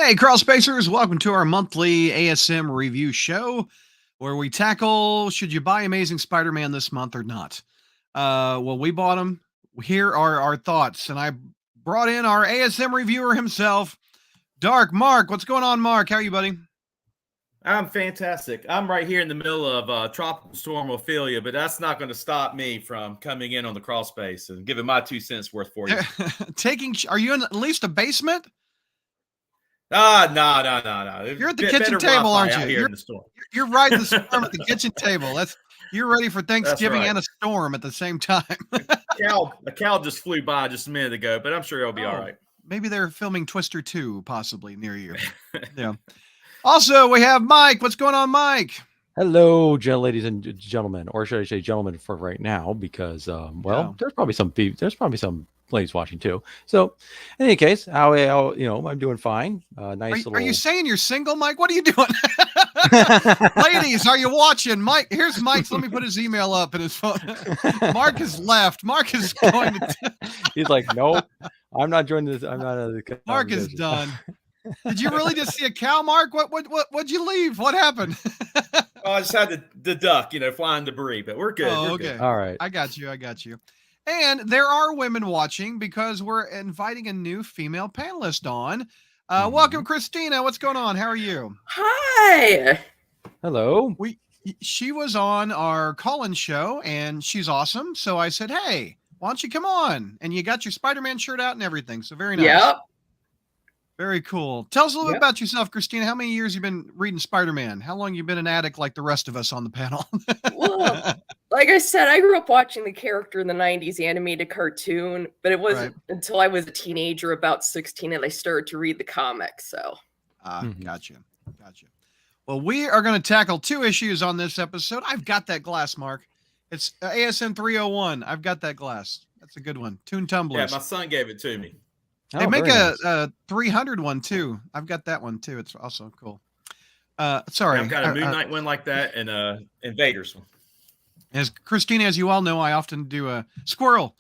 Hey, Crawlspacers, welcome to our monthly ASM review show where we tackle should you buy Amazing Spider Man this month or not? Well, we bought him. Here are our thoughts, and I brought in our ASM reviewer himself, Dark Mark. What's going on, Mark? How are you, buddy? I'm fantastic. I'm right here in the middle of tropical storm Ophelia, but that's not going to stop me from coming in on the crawl space and giving my 2 cents worth for you. Are you in at least a basement? No. You're at the kitchen table, aren't you? Here in the storm. You're riding the storm at the kitchen table. You're ready for Thanksgiving and a storm at the same time. A cow just flew by just a minute ago, but I'm sure it'll be all right. Maybe they're filming Twister 2 possibly near you. Yeah. Also, we have Mike. What's going on, Mike? Hello, ladies and gentlemen, or should I say gentlemen for right now? Because, there's probably some ladies watching too. So, in any case, how I'm doing fine. Are you saying you're single, Mike? What are you doing? Ladies, are you watching? Mike, here's Mike's. Let me put his email up in his phone. Mark has left. Mark is going to. He's like, no, I'm not joining this. I'm not. Mark is done. Did you really just see a cow, Mark? What'd you leave? What happened? I just had the duck, flying debris, but we're good. Oh, we're okay. Good. All right. I got you. And there are women watching because we're inviting a new female panelist on. Welcome, Christina. What's going on? How are you? Hi. Hello. She was on our call-in show, and she's awesome. So I said, hey, why don't you come on? And you got your Spider-Man shirt out and everything. So very nice. Yep. Very cool. Tell us a little bit about yourself, Christina. How many years you been reading Spider-Man? How long you been an addict like the rest of us on the panel? Well, like I said, I grew up watching the character in the 90s animated cartoon, but it wasn't until I was a teenager, about 16, that I started to read the comics. So, Gotcha. Well, we are going to tackle two issues on this episode. I've got that glass, Mark. It's ASM 301. I've got that glass. That's a good one. Toon Tumblers. Yeah, my son gave it to me. They make a 300 one too. I've got that one too. It's also cool. Sorry. Yeah, I've got a Moon Knight one like that and Invaders one. As Christina, as you all know, I often do a squirrel.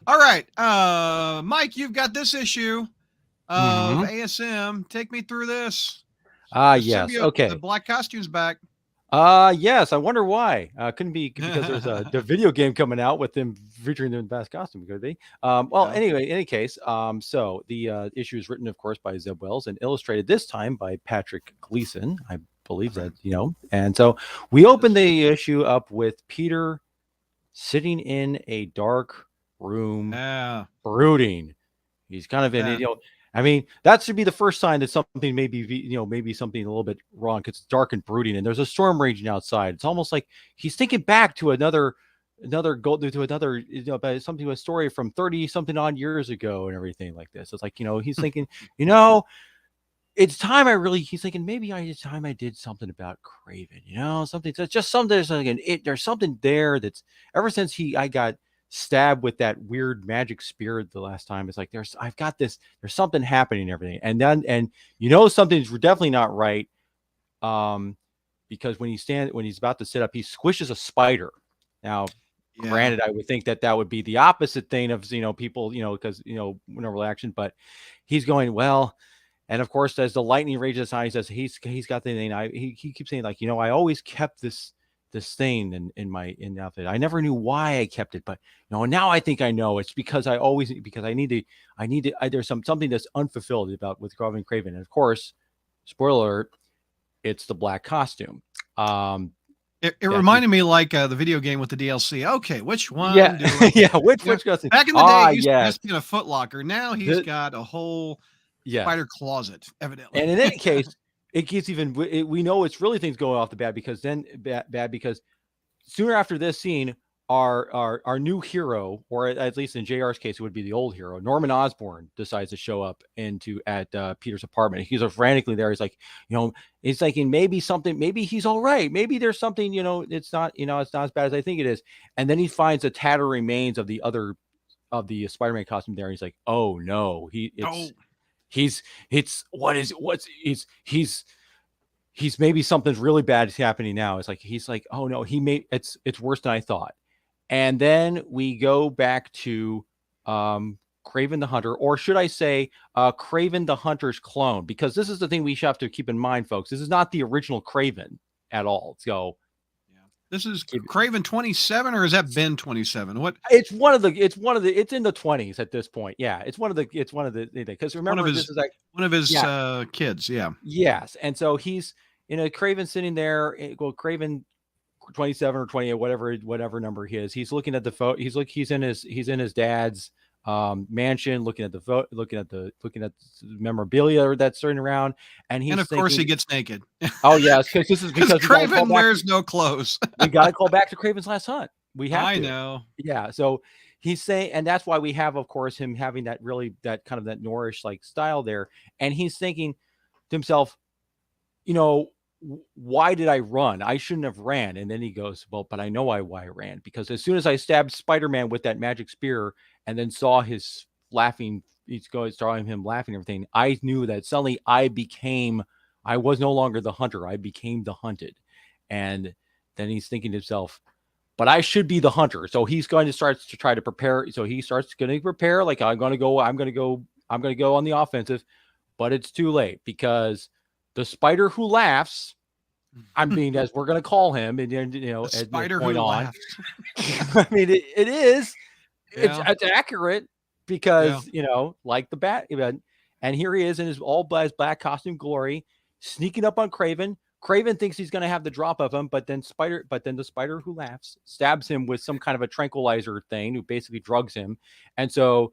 All right. Mike, you've got this issue of ASM. Take me through this. Yes. Okay. The black costume's back. Yes. I wonder why. Couldn't be because there's the video game coming out with them featuring them in best costume, could be. Anyway, in any case, so the issue is written, of course, by Zeb Wells and illustrated this time by Patrick Gleason. I believe that, and so we opened the issue up with Peter sitting in a dark room, brooding. He's kind of in, I mean, that should be the first sign that something maybe something a little bit wrong, because it's dark and brooding and there's a storm raging outside. It's almost like he's thinking back to a story from 30 something odd years ago and everything like this. It's like, he's thinking, it's time he's thinking maybe it's time I did something about Craven, something that's just something, there's something there that's ever since I got stabbed with that weird magic spear the last time. It's like there's something happening and everything, and something's definitely not right, because when he's about to sit up, he squishes a spider. Now, granted, I would think that would be the opposite thing of people, because no reaction, but he's going well. And of course, as the lightning rages on, he says he's got the thing. He keeps saying, like, I always kept this thing in the outfit. I never knew why I kept it, but now I think I know. It's because I need to. There's something that's unfulfilled with Garvin Craven, and of course, spoiler alert, it's the black costume. It reminded me like the video game with the DLC. Okay, which one? Which costume? Back in the day, he used to just be in a Foot Locker. Now he's got a whole spider closet, evidently. And in any case, it gets we know it's really things going off the bat, because because sooner after this scene, our new hero, or at least in JR's case, it would be the old hero, Norman Osborn, decides to show up at Peter's apartment. He's frantically there. He's like, he's thinking maybe he's all right. Maybe there's something, it's not as bad as I think it is. And then he finds the tattered remains of the Spider-Man costume there. And he's like, oh no, he's maybe something's really bad is happening now. It's like, he's like, oh no, it's worse than I thought. And then we go back to Kraven the Hunter, or should I say Kraven the Hunter's clone? Because this is the thing we should have to keep in mind, folks. This is not the original Kraven at all. So this is Kraven 27, or has that been 27? What? It's in the 20s at this point. Yeah, it's one of the because remember this is like one of his kids. Yeah. Yes, and so he's Kraven sitting there. Kraven 27 or 28, whatever number he is. He's looking at the photo. He's in his dad's mansion, looking at the memorabilia that's turning around, and of course he gets naked. Oh yes, because this is because Kraven wears no clothes. We got to call back to Kraven's Last Hunt. We have. I know. Yeah, so he's saying, and that's why we have, of course, him having that kind of that Norrish like style there, and he's thinking to himself, why did I run? I shouldn't have ran. And then he goes, well, but I know why I ran, because as soon as I stabbed Spider-Man with that magic spear and then saw his laughing, saw him laughing and everything, I knew that suddenly I was no longer the hunter. I became the hunted. And then he's thinking to himself, but I should be the hunter. So he's going to start to try to prepare. So he starts going to prepare, like I'm going to go on the offensive, but it's too late, because the spider who laughs, as we're going to call him, and the spider who laughs. I mean, it is. Yeah. It's accurate, because like the bat event, and here he is in his black costume glory, sneaking up on Kraven. Kraven thinks he's going to have the drop of him, but then the spider who laughs stabs him with some kind of a tranquilizer thing, who basically drugs him, and so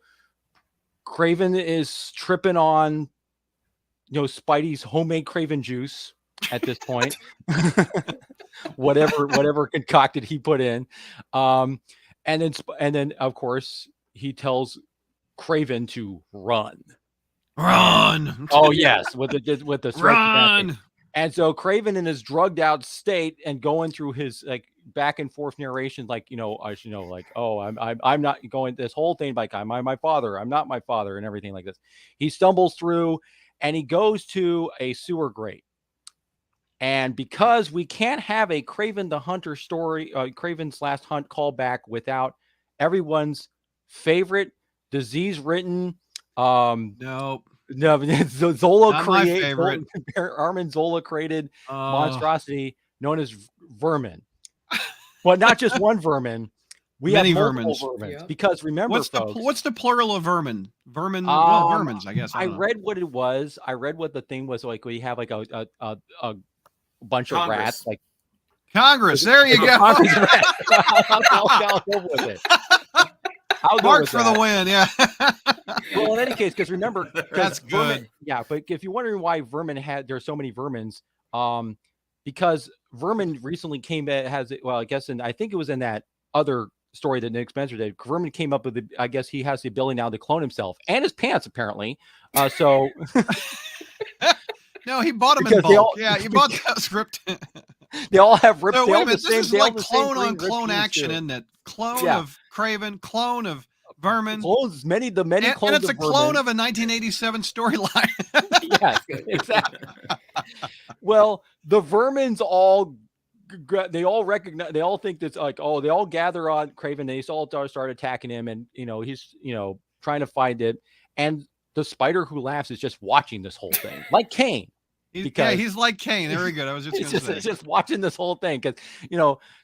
Kraven is tripping on Spidey's homemade Kraven juice at this point. whatever concocted he put in, and then of course he tells Kraven to run. Oh yes, with the run. And so Kraven, in his drugged out state and going through his like back and forth narration, like I'm not going, this whole thing, like I'm my father, I'm not my father, and everything like this. He stumbles through. And he goes to a sewer grate. And because we can't have a Kraven the Hunter story, Kraven's Last Hunt callback without everyone's favorite disease-ridden, nope. Zola created, Armin Zola created monstrosity known as vermin. But not just one vermin. We many have multiple vermins. Yeah. Because remember, what's the plural of vermin? Vermin, vermins, I guess. I read what it was. I read what the thing was like. We have like a bunch of rats, like Congress. There you go. I'll go with it. Mark for the win. Yeah. Well, in any case, because remember, that's good. Vermin, yeah, but if you're wondering why there's so many vermins, because vermin recently came. I guess, and I think it was in that other story that Nick Spencer did. Vermin came up with I guess he has the ability now to clone himself and his pants, apparently. So no, he bought them in bulk. He bought that script. They all have ripped. So wait a minute, this is like clone on clone action, isn't it? Clone of Kraven, clone of vermin. Clones, many clones. And it's a clone of a 1987 storyline. Yes, exactly. Well, the vermins all recognize, they all think that's like, they all gather on Kraven. They all start attacking him, and he's trying to find it, and the spider who laughs is just watching this whole thing, like Kane. He's like Kane. Very good. I was just going to say, just watching this whole thing, because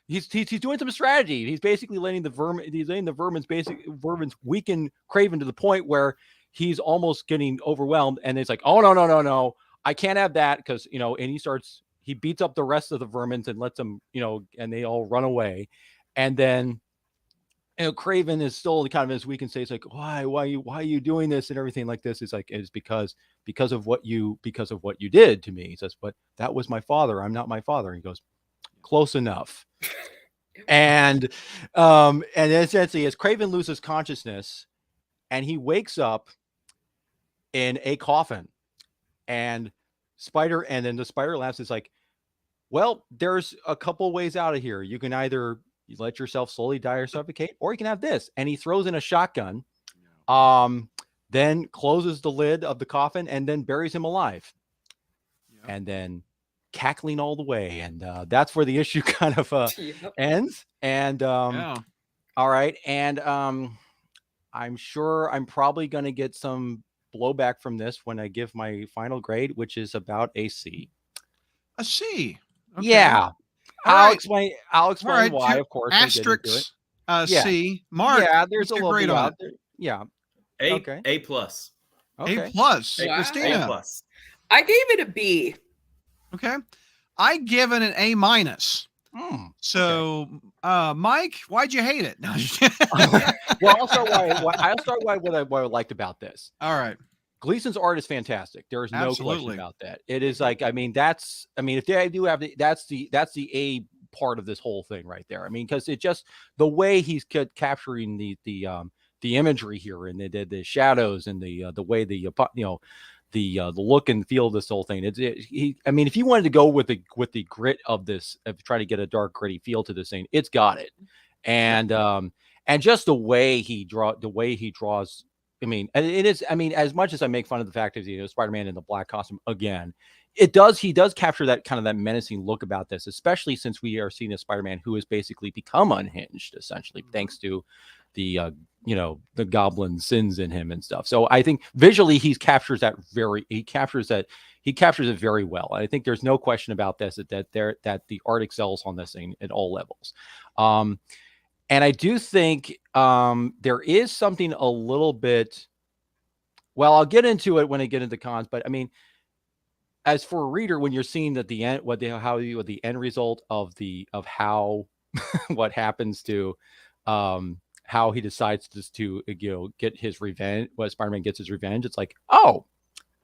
he's doing some strategy. He's basically letting the vermins weaken Kraven to the point where he's almost getting overwhelmed, and it's like, oh no, I can't have that, because and he beats up the rest of the vermins and lets them, and they all run away. And then, Kraven is still kind of as weak and say, it's like, why are you doing this and everything like this? It's like, it's because of what you did to me. He says, but that was my father. I'm not my father. And he goes, close enough. And essentially, as Kraven loses consciousness and he wakes up in a coffin, and then the spider laughs. It's like, well, there's a couple ways out of here. You can either let yourself slowly die or suffocate, or you can have this. And he throws in a shotgun, then closes the lid of the coffin, and then buries him alive. Yeah. And then cackling all the way. And that's where the issue kind of ends. And all right. And I'm sure I'm probably going to get some blowback from this when I give my final grade, which is about a C. A C. Okay. Yeah. All I'll right. explain All right. why, of course, when we get into it. Asterisks. Yeah. C. Mark. Yeah, there's What's a your little grade bit on out it? there. Yeah. A Okay. A plus. A Okay. plus. Wow. Christina. A plus. I gave it a B. Okay. I give it an A minus. Okay. So, Mike, why'd you hate it? No, Well, I'll start what I liked about this. all right. Gleason's art is fantastic. There is no question Absolutely. about that. It is like, I mean, if they do have that's the A part of this whole thing right there. I mean, because it just the way he's capturing the imagery here and the shadows and the way the look and feel of this whole thing. I mean, if you wanted to go with the grit of this, of try to get a dark gritty feel to this thing, it's got it. And just the way he draws. I mean, and it is. I mean, as much as I make fun of the fact that Spider-Man in the black costume again, he does capture that kind of that menacing look about this, especially since we are seeing a Spider-Man who has basically become unhinged, essentially, thanks to the goblin sins in him and stuff. So I think visually he captures it very well. I think there's no question about this that the art excels on this thing at all levels. And I do think there is something a little bit. Well, I'll get into it when I get into cons, but I mean, as for a reader, when you're seeing that the end, the end result of how what happens to how he decides to get his revenge, what Spider-Man gets his revenge, it's like, oh,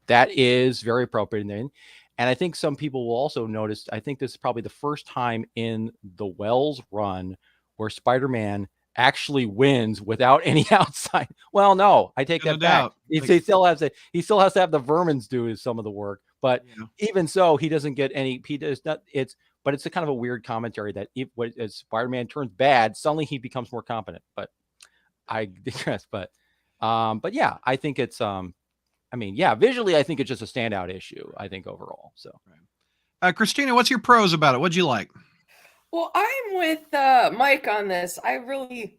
that is very appropriate. And I think some people will also notice, I think this is probably the first time in the Wells run where Spider-Man actually wins without any outside. Well, no, I take that back. He still has to have the Vermins do some of the work, but even so, he doesn't get any. He does not. But it's a kind of a weird commentary that as Spider-Man turns bad, suddenly he becomes more competent. But I digress. But yeah, I think it's I mean, yeah, visually, I think it's just a standout issue. I think overall. So, Christina, what's your pros about it? What'd you like? Well, I'm with Mike on this. I really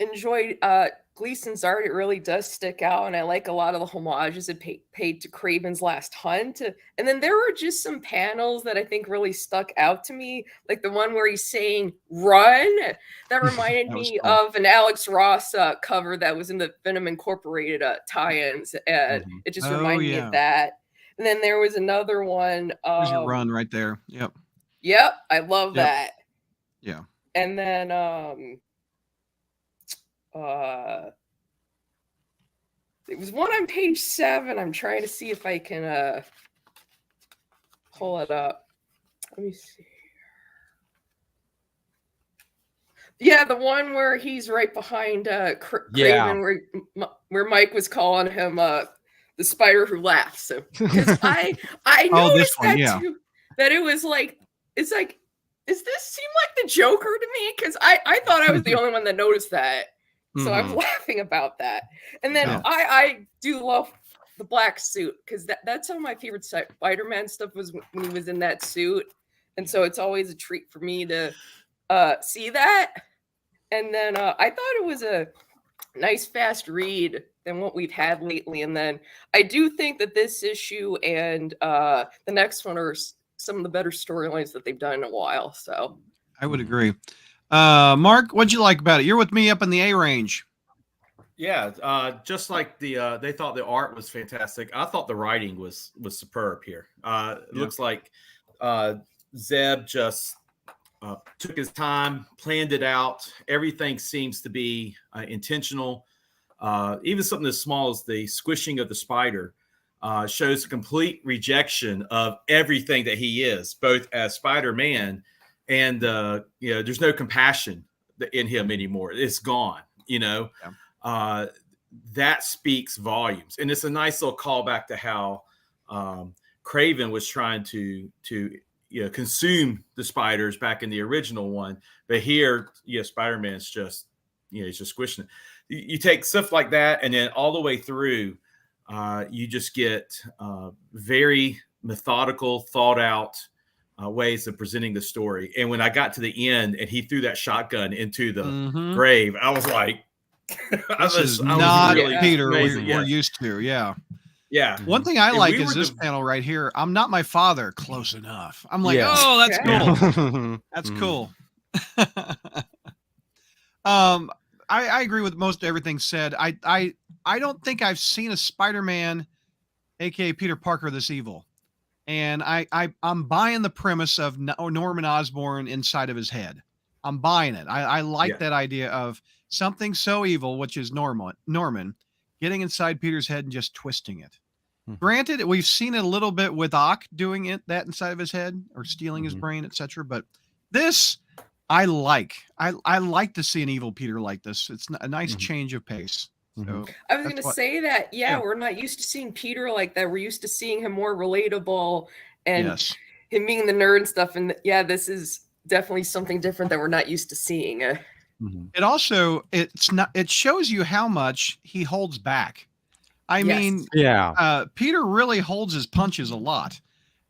enjoyed Gleason's art. It really does stick out, and I like a lot of the homages it paid to Kraven's Last Hunt. And then there were just some panels that I think really stuck out to me, like the one where he's saying "run." That reminded me of an Alex Ross cover that was in the Venom Incorporated tie-ins, and it just reminded me of that. And then there was another one. There's your run right there. Yep, I love that. Yeah. And then it was one on page 7. I'm trying to see if I can pull it up. Let me see. Yeah, the one where he's right behind Kraven, where Mike was calling him the spider who laughs. So because I noticed that too, that it was like, it's like, does this seem like the Joker to me? Because I thought I was the only one that noticed that. So I'm laughing about that. And then I do love the black suit, because that's some of my favorite Spider-Man stuff was when he was in that suit. And so it's always a treat for me to see that. And then I thought it was a nice fast read than what we've had lately. And then I do think that this issue and the next one are some of the better storylines that they've done in a while. So I would agree. Mark, what'd you like about it? You're with me up in the A range. Yeah, just like they thought the art was fantastic. I thought the writing was superb here. It looks like Zeb just took his time, planned it out. Everything seems to be intentional. Even something as small as the squishing of the spider shows a complete rejection of everything that he is, both as Spider-Man and there's no compassion in him anymore. It's gone. That speaks volumes, and it's a nice little callback to how Kraven was trying to consume the spiders back in the original one, but here, Spider-Man's just he's just squishing it. You take stuff like that, and then all the way through, you just get very methodical, thought out ways of presenting the story. And when I got to the end and he threw that shotgun into the grave, I was like, This is not Peter amazing, we're used to. Yeah. Yeah. One thing I And like we is were this panel right here. I'm not my father. Close enough. I'm like, Yeah. oh, that's Yeah. cool. That's cool. I agree with most everything said. I don't think I've seen a Spider-Man, aka Peter Parker, this evil. And I'm buying the premise of Norman Osborn inside of his head. I'm buying it. I like that idea of something so evil, which is Norman, getting inside Peter's head and just twisting it. Granted, we've seen it a little bit with Ock doing that inside of his head or stealing his brain, etc. But this, I like. I like to see an evil Peter like this. It's a nice change of pace. So I was going to say that, yeah, we're not used to seeing Peter like that. We're used to seeing him more relatable and him being the nerd and stuff. And this is definitely something different that we're not used to seeing. It also, it shows you how much he holds back. I mean, Peter really holds his punches a lot.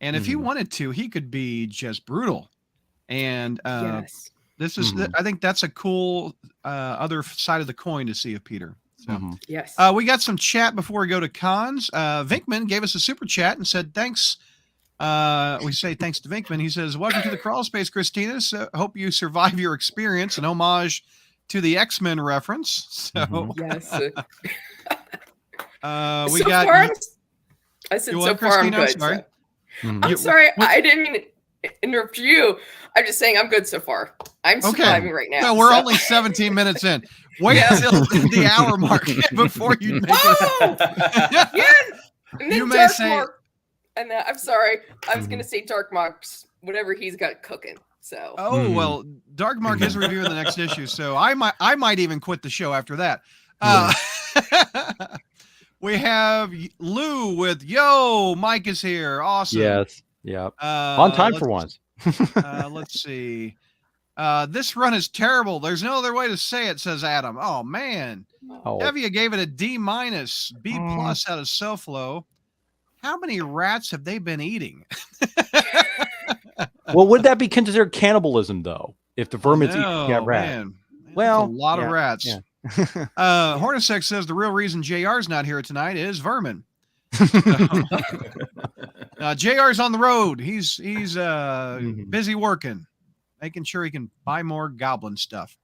And if he wanted to, he could be just brutal. And this is, I think that's a cool other side of the coin to see of Peter. So, we got some chat before we go to cons. Vinkman gave us a super chat and said, thanks. We say thanks to Vinkman. He says, welcome to the Crawlspace, Christina. So, hope you survive your experience. An homage to the X-Men reference. So, we got. Far, I said so far I'm good. Sorry. So. I'm sorry. I didn't mean to interrupt you. I'm just saying I'm good so far. I'm surviving right now. No, we're only 17 minutes in. Wait until the hour mark before you make it. And then you may say. Mark, and I'm sorry. I was going to say Dark Mark's whatever he's got cooking. So. Oh well, Dark Mark is reviewing the next issue, so I might even quit the show after that. We have Lou with Mike is here. Awesome. Yes. Yep. On time for once. Let's see. This run is terrible. There's no other way to say it, says Adam. Oh man. Evia gave it a D-, B+ out of SoFlo. How many rats have they been eating? Well, would that be considered cannibalism though? If the vermin's eating rat? Man, well, a lot of rats. Yeah. Hornacek says the real reason JR's not here tonight is vermin. JR's on the road. He's busy working, making sure he can buy more goblin stuff.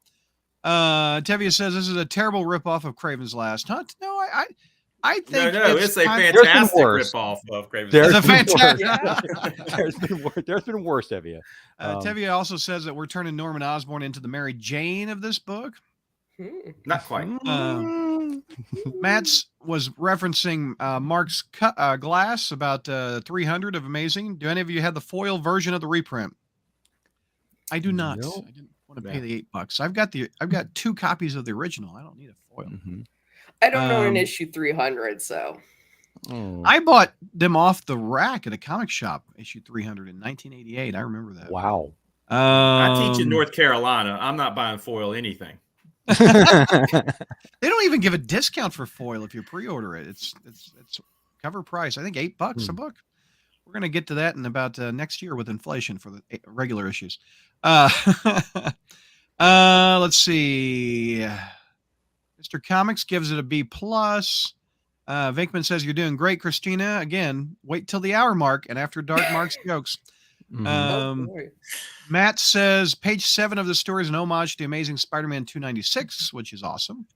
Tevia says this is a terrible ripoff of Craven's Last Hunt. No, I think it's a fantastic ripoff of Craven's Last Hunt. There's been worse, Tevia. Tevia also says that we're turning Norman Osborn into the Mary Jane of this book. Not quite. Matt's was referencing Mark's glass about 300 of Amazing. Do any of you have the foil version of the reprint? I do not. No. I didn't want to pay the $8. I've got 2 copies of the original. I don't need a foil. I don't know an issue 300, so I bought them off the rack at a comic shop. Issue 300 in 1988. I remember that. Wow. I teach in North Carolina. I'm not buying foil anything. They don't even give a discount for foil if you pre-order it. It's cover price. I think $8 a book. We're gonna get to that in about next year with inflation for the regular issues. Let's see. Mr. Comics gives it a B+. Vinkman says you're doing great, Christina. Again, wait till the hour mark and after Dark Mark's jokes. Matt says page 7 of the story is an homage to Amazing Spider-Man 296, which is awesome.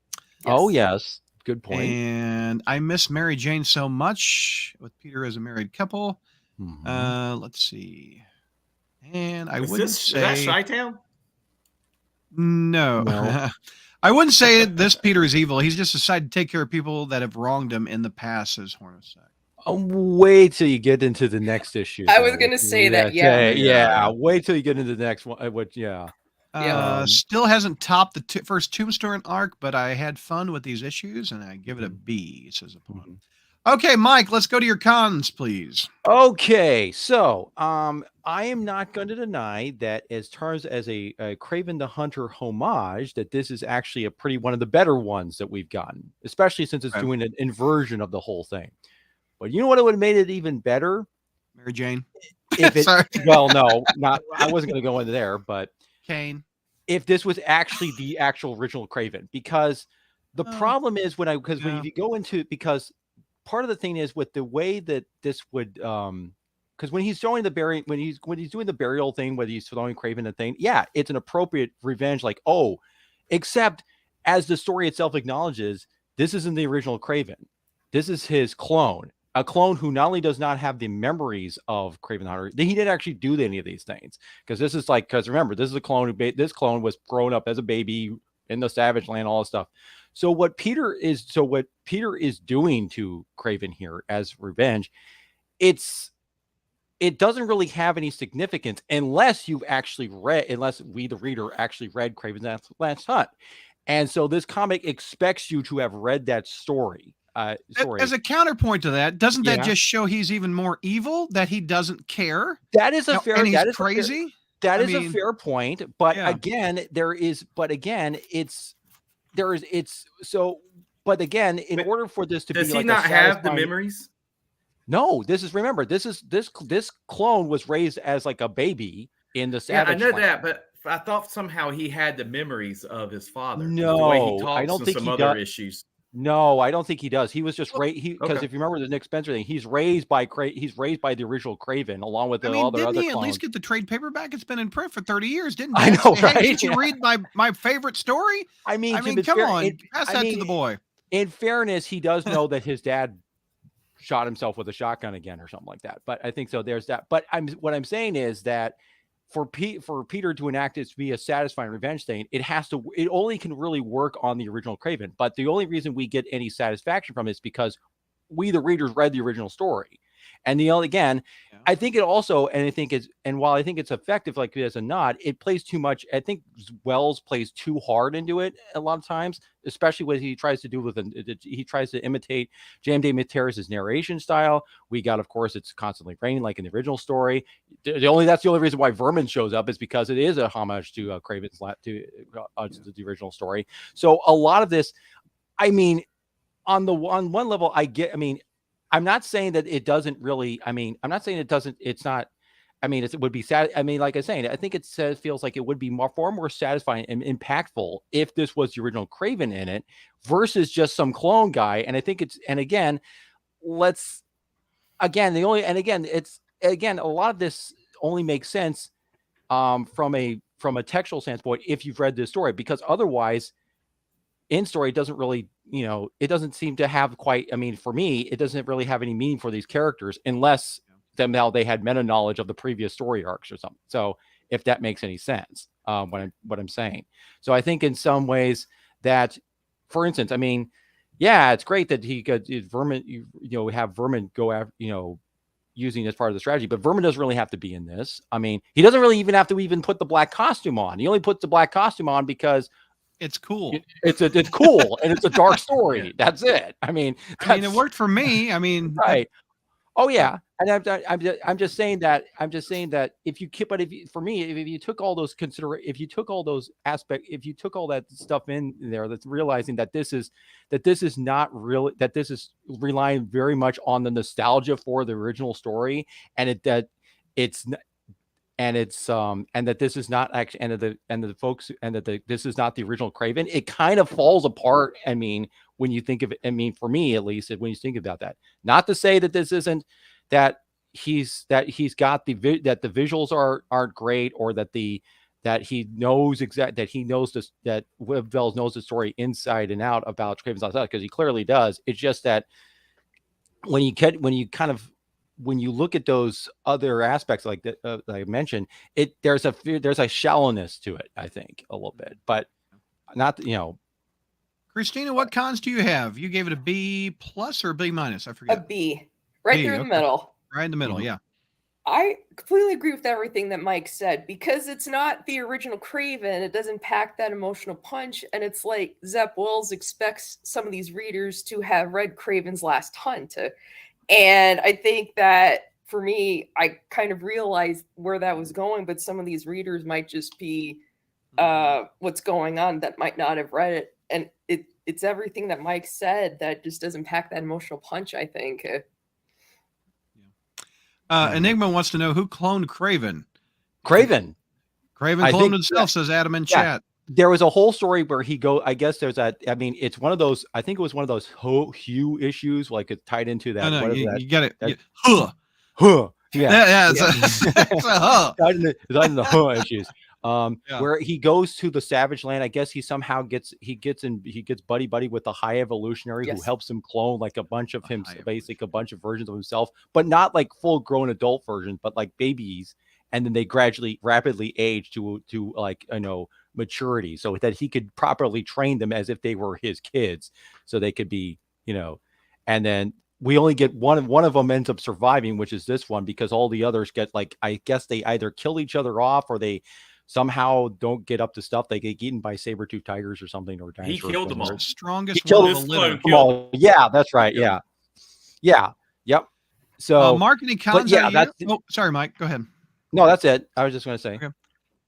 Oh yes, good point. And I miss Mary Jane so much with Peter as a married couple. Let's see. And I wouldn't say is that Chi-Town? No. I wouldn't say this Peter is evil. He's just decided to take care of people that have wronged him in the past, says Hornacek. Wait till you get into the next issue. I was going to say that. Yeah. Wait till you get into the next one. Still hasn't topped the first Tombstone arc, but I had fun with these issues, and I give it a B, says Apollo. Okay, Mike, let's go to your cons, please. Okay, so I am not going to deny that as terms as a Kraven the Hunter homage, that this is actually one of the better ones that we've gotten, especially since it's doing an inversion of the whole thing. But you know what would have made it even better? Mary Jane. If it, well, no, not. I wasn't going to go into there, but Kane. If this was actually the actual original Kraven, because The problem is when Yeah. you go into, because part of the thing is with the way that this would because when he's showing when he's doing the burial thing, whether he's throwing Craven a thing, yeah, it's an appropriate revenge, like, oh, except as the story itself acknowledges, this isn't the original Craven. This is his clone, a clone who not only does not have the memories of Craven the Hunter, he didn't actually do any of these things. Because remember, this is a clone this clone was grown up as a baby in the Savage Land, all this stuff. So what Peter is doing to Craven here as revenge, it doesn't really have any significance unless we, the reader, actually read Craven's Last Hunt. And so this comic expects you to have read that story. As a counterpoint to that, doesn't that just show he's even more evil, that he doesn't care? That is a fair, and he's crazy. That is a fair point. But again, in order for this to be, does he not have the memories? No, this clone was raised as like a baby in the Savage Land. I know Land. that, but I thought somehow he had the memories of his father. No, the way he talks, I don't think some he other does. Issues. No, I don't think he does. He was just raised because if you remember the Nick Spencer thing, he's raised by the original Craven along with didn't other he clones. At least get the trade paperback? It's been in print for 30 years, didn't he? I know, say, hey, right? Did you read my favorite story? I mean, come on, pass that to the boy. In fairness, he does know that his dad shot himself with a shotgun again or something like that. But I think so. There's that. But what I'm saying is that for Peter to enact it to be a satisfying revenge thing, it only can really work on the original Craven. But the only reason we get any satisfaction from it is because we, the readers, read the original story. And I think it also, while I think it's effective, like as a nod, it plays too much. I think Wells plays too hard into it a lot of times, especially what he tries to do he tries to imitate J.M. DeMatteis's narration style. We got, of course, it's constantly raining like in the original story. That's the only reason why Vermin shows up is because it is a homage to Craven's to the original story. So a lot of this, I mean, on one level, I'm not saying that it doesn't really. I'm not saying it doesn't. It's not. It would be sad. Like I was saying, I think it feels like it would be far more satisfying and impactful if this was the original Craven in it versus just some clone guy. And I think a lot of this only makes sense from a textual standpoint if you've read this story, because otherwise, in story doesn't really, it doesn't seem to have quite, for me, it doesn't really have any meaning for these characters unless somehow they had meta knowledge of the previous story arcs or something. So if that makes any sense, what I'm saying. So I think in some ways that, for instance, it's great that he got Vermin, have Vermin go after, using as part of the strategy, but Vermin doesn't really have to be in this. He doesn't really even have to put the black costume on. He only puts the black costume on because it's cool. It's cool, and it's a dark story. That's it. It worked for me. Right. Oh yeah, and I'm just saying that if you took all those aspects, if you took all that stuff in there, that's realizing that this is not real, that this is relying very much on the nostalgia for the original story, and that this is not actually, this is not the original Craven. It kind of falls apart. When you think of it, for me at least, when you think about that, not to say that this isn't, that he's got that the visuals aren't great, or that he knows that Wells knows the story inside and out about Craven's Last Hunt, because he clearly does. It's just that when you look at those other aspects like that I mentioned, there's a shallowness to it, I think, a little bit, but not, Christina, what cons do you have? You gave it a B+ or a B-? I forget. A B, right through the middle. Right in the middle, yeah. I completely agree with everything that Mike said, because it's not the original Craven. It doesn't pack that emotional punch, and it's like Zeb Wells expects some of these readers to have read Craven's Last Hunt. And I think that for me, I kind of realized where that was going, but some of these readers might just be what's going on that might not have read it. And it's everything that Mike said that just doesn't pack that emotional punch, I think. Enigma wants to know who cloned Craven. Craven cloned himself, says Adam in chat. There was a whole story where I guess there's that. I mean, it's one of those. I think it was one of those Hugh issues, like it's tied into that. No, whatever you got it. that, Huh. Yeah. It's a huh. Tied into the issues. Where he goes to the Savage Land. I guess he somehow gets buddy with the High Evolutionary who helps him clone like a bunch of a bunch of versions of himself, but not like full grown adult versions, but like babies. And then they rapidly age to like, maturity, so that he could properly train them as if they were his kids, so they could be, and then we only get one of them ends up surviving, which is this one, because all the others get, like, I guess they either kill each other off or they somehow don't get up to stuff. They get eaten by saber-tooth tigers or something, or he killed them all. Strongest one of the living. Yeah, that's right. Yeah. Yep. So Mark, any cons out of you? Oh, sorry, Mike, go ahead. No, that's it. I was just going to say. Okay.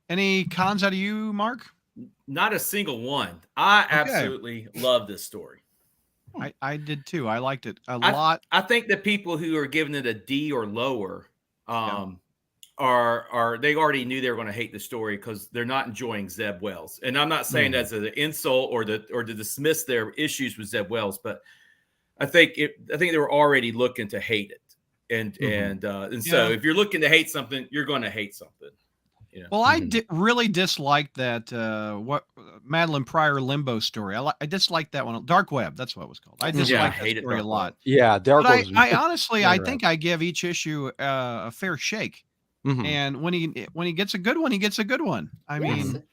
Any cons out of you, Mark? Not a single one. I absolutely love this story. I did too. I liked it a lot. I think the people who are giving it a D or lower are they already knew they were going to hate the story because they're not enjoying Zeb Wells. And I'm not saying that's an insult or to dismiss their issues with Zeb Wells, but I think they were already looking to hate it. And so if you're looking to hate something, you're going to hate something. Well, I really disliked that what Madeline Pryor limbo story. I disliked that one. Dark Web, that's what it was called. I disliked that story a lot. Yeah, Dark Web. I honestly, I think I give each issue a fair shake. And when he gets a good one, he gets a good one. I mean,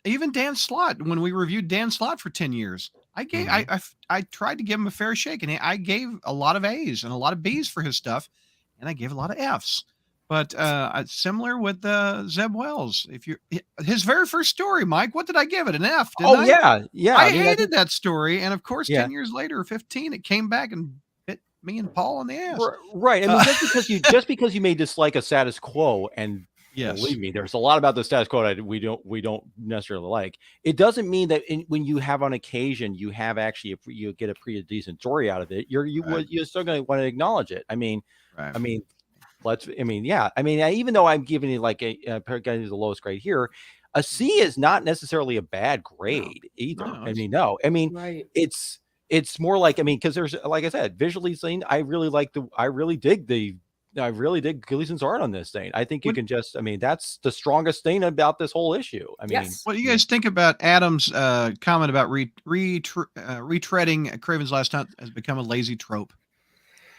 even Dan Slott, when we reviewed Dan Slott for 10 years, I tried to give him a fair shake, and I gave a lot of A's and a lot of B's for his stuff, and I gave a lot of F's. But similar with Zeb Wells, his very first story, Mike, what did I give it? An F? Yeah. I hated that story, and of course, 10 years later, or 15, it came back and bit me and Paul on the ass. Right. I mean, just because you may dislike a status quo, and believe me, there's a lot about the status quo that we don't necessarily like. It doesn't mean that when you have on occasion you have actually, if you get a pretty decent story out of it, you're still going to want to acknowledge it. I mean, even though I'm giving it like a the lowest grade here, a C is not necessarily a bad grade either. It's more like, because there's, like I said, visually seen, I really dig Gleason's art on this thing. I think you can just, that's the strongest thing about this whole issue. What do you guys think about Adam's comment about retreading Craven's Last Hunt has become a lazy trope?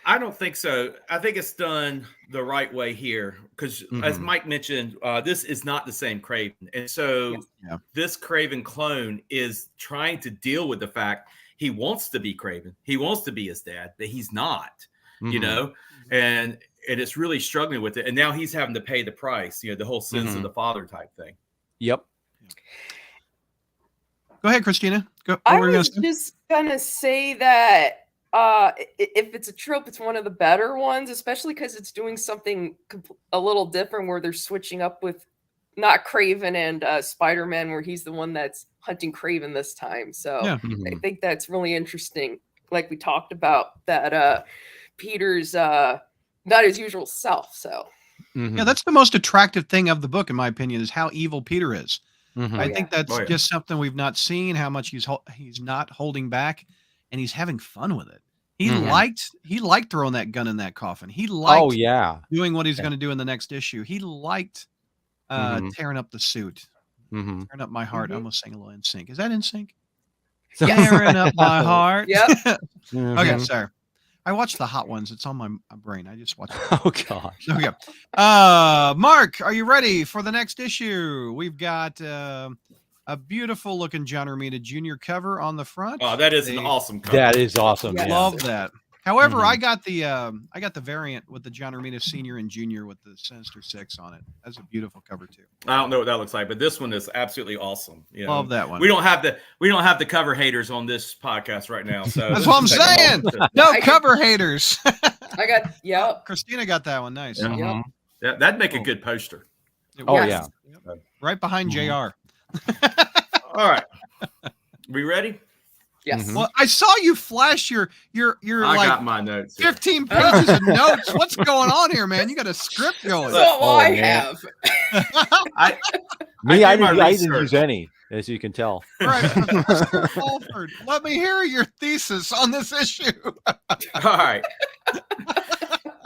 I don't think so. I think it's done the right way here because, as Mike mentioned, this is not the same Craven. And so this Craven clone is trying to deal with the fact he wants to be Craven. He wants to be his dad, but he's not, and it's really struggling with it. And now he's having to pay the price, the whole sins of the father type thing. Yep. Go ahead, Christina. Go. I was just going to say that if it's a trope, it's one of the better ones, especially because it's doing something a little different where they're switching up with not Craven and Spider-Man, where he's the one that's hunting Craven this time. So I think that's really interesting. Like we talked about that Peter's not his usual self. So that's the most attractive thing of the book, in my opinion, is how evil Peter is. I think that's just something we've not seen, how much he's not holding back, and he's having fun with it. He liked throwing that gun in that coffin. He liked doing what he's going to do in the next issue. He liked tearing up the suit, tearing up my heart. I almost sang a little NSYNC. Is that NSYNC? Tearing up my heart. Yep. Okay, sorry. I watched the Hot Ones. It's on my brain. I just watched it. Oh gosh. Okay. Mark, are you ready for the next issue? We've got a beautiful looking John Romita Jr. cover on the front. Oh, that is an awesome cover. That is awesome. I love that. However, I got the variant with the John Romita Sr. and Jr. with the Sinister Six on it. That's a beautiful cover too. I don't know what that looks like, but this one is absolutely awesome. Love that one. We don't have the cover haters on this podcast right now. So that's what I'm saying. No cover haters. I got Christina got that one. Nice. Yeah, that'd make a good poster. Right behind JR. All right. We ready? Yes. Well, I saw you flash your I like got my notes here. 15 pages of notes. What's going on here, man? You got a script going. That's all I man. have. I didn't use any, as you can tell. All right, Professor Fulford, let me hear your thesis on this issue. All right.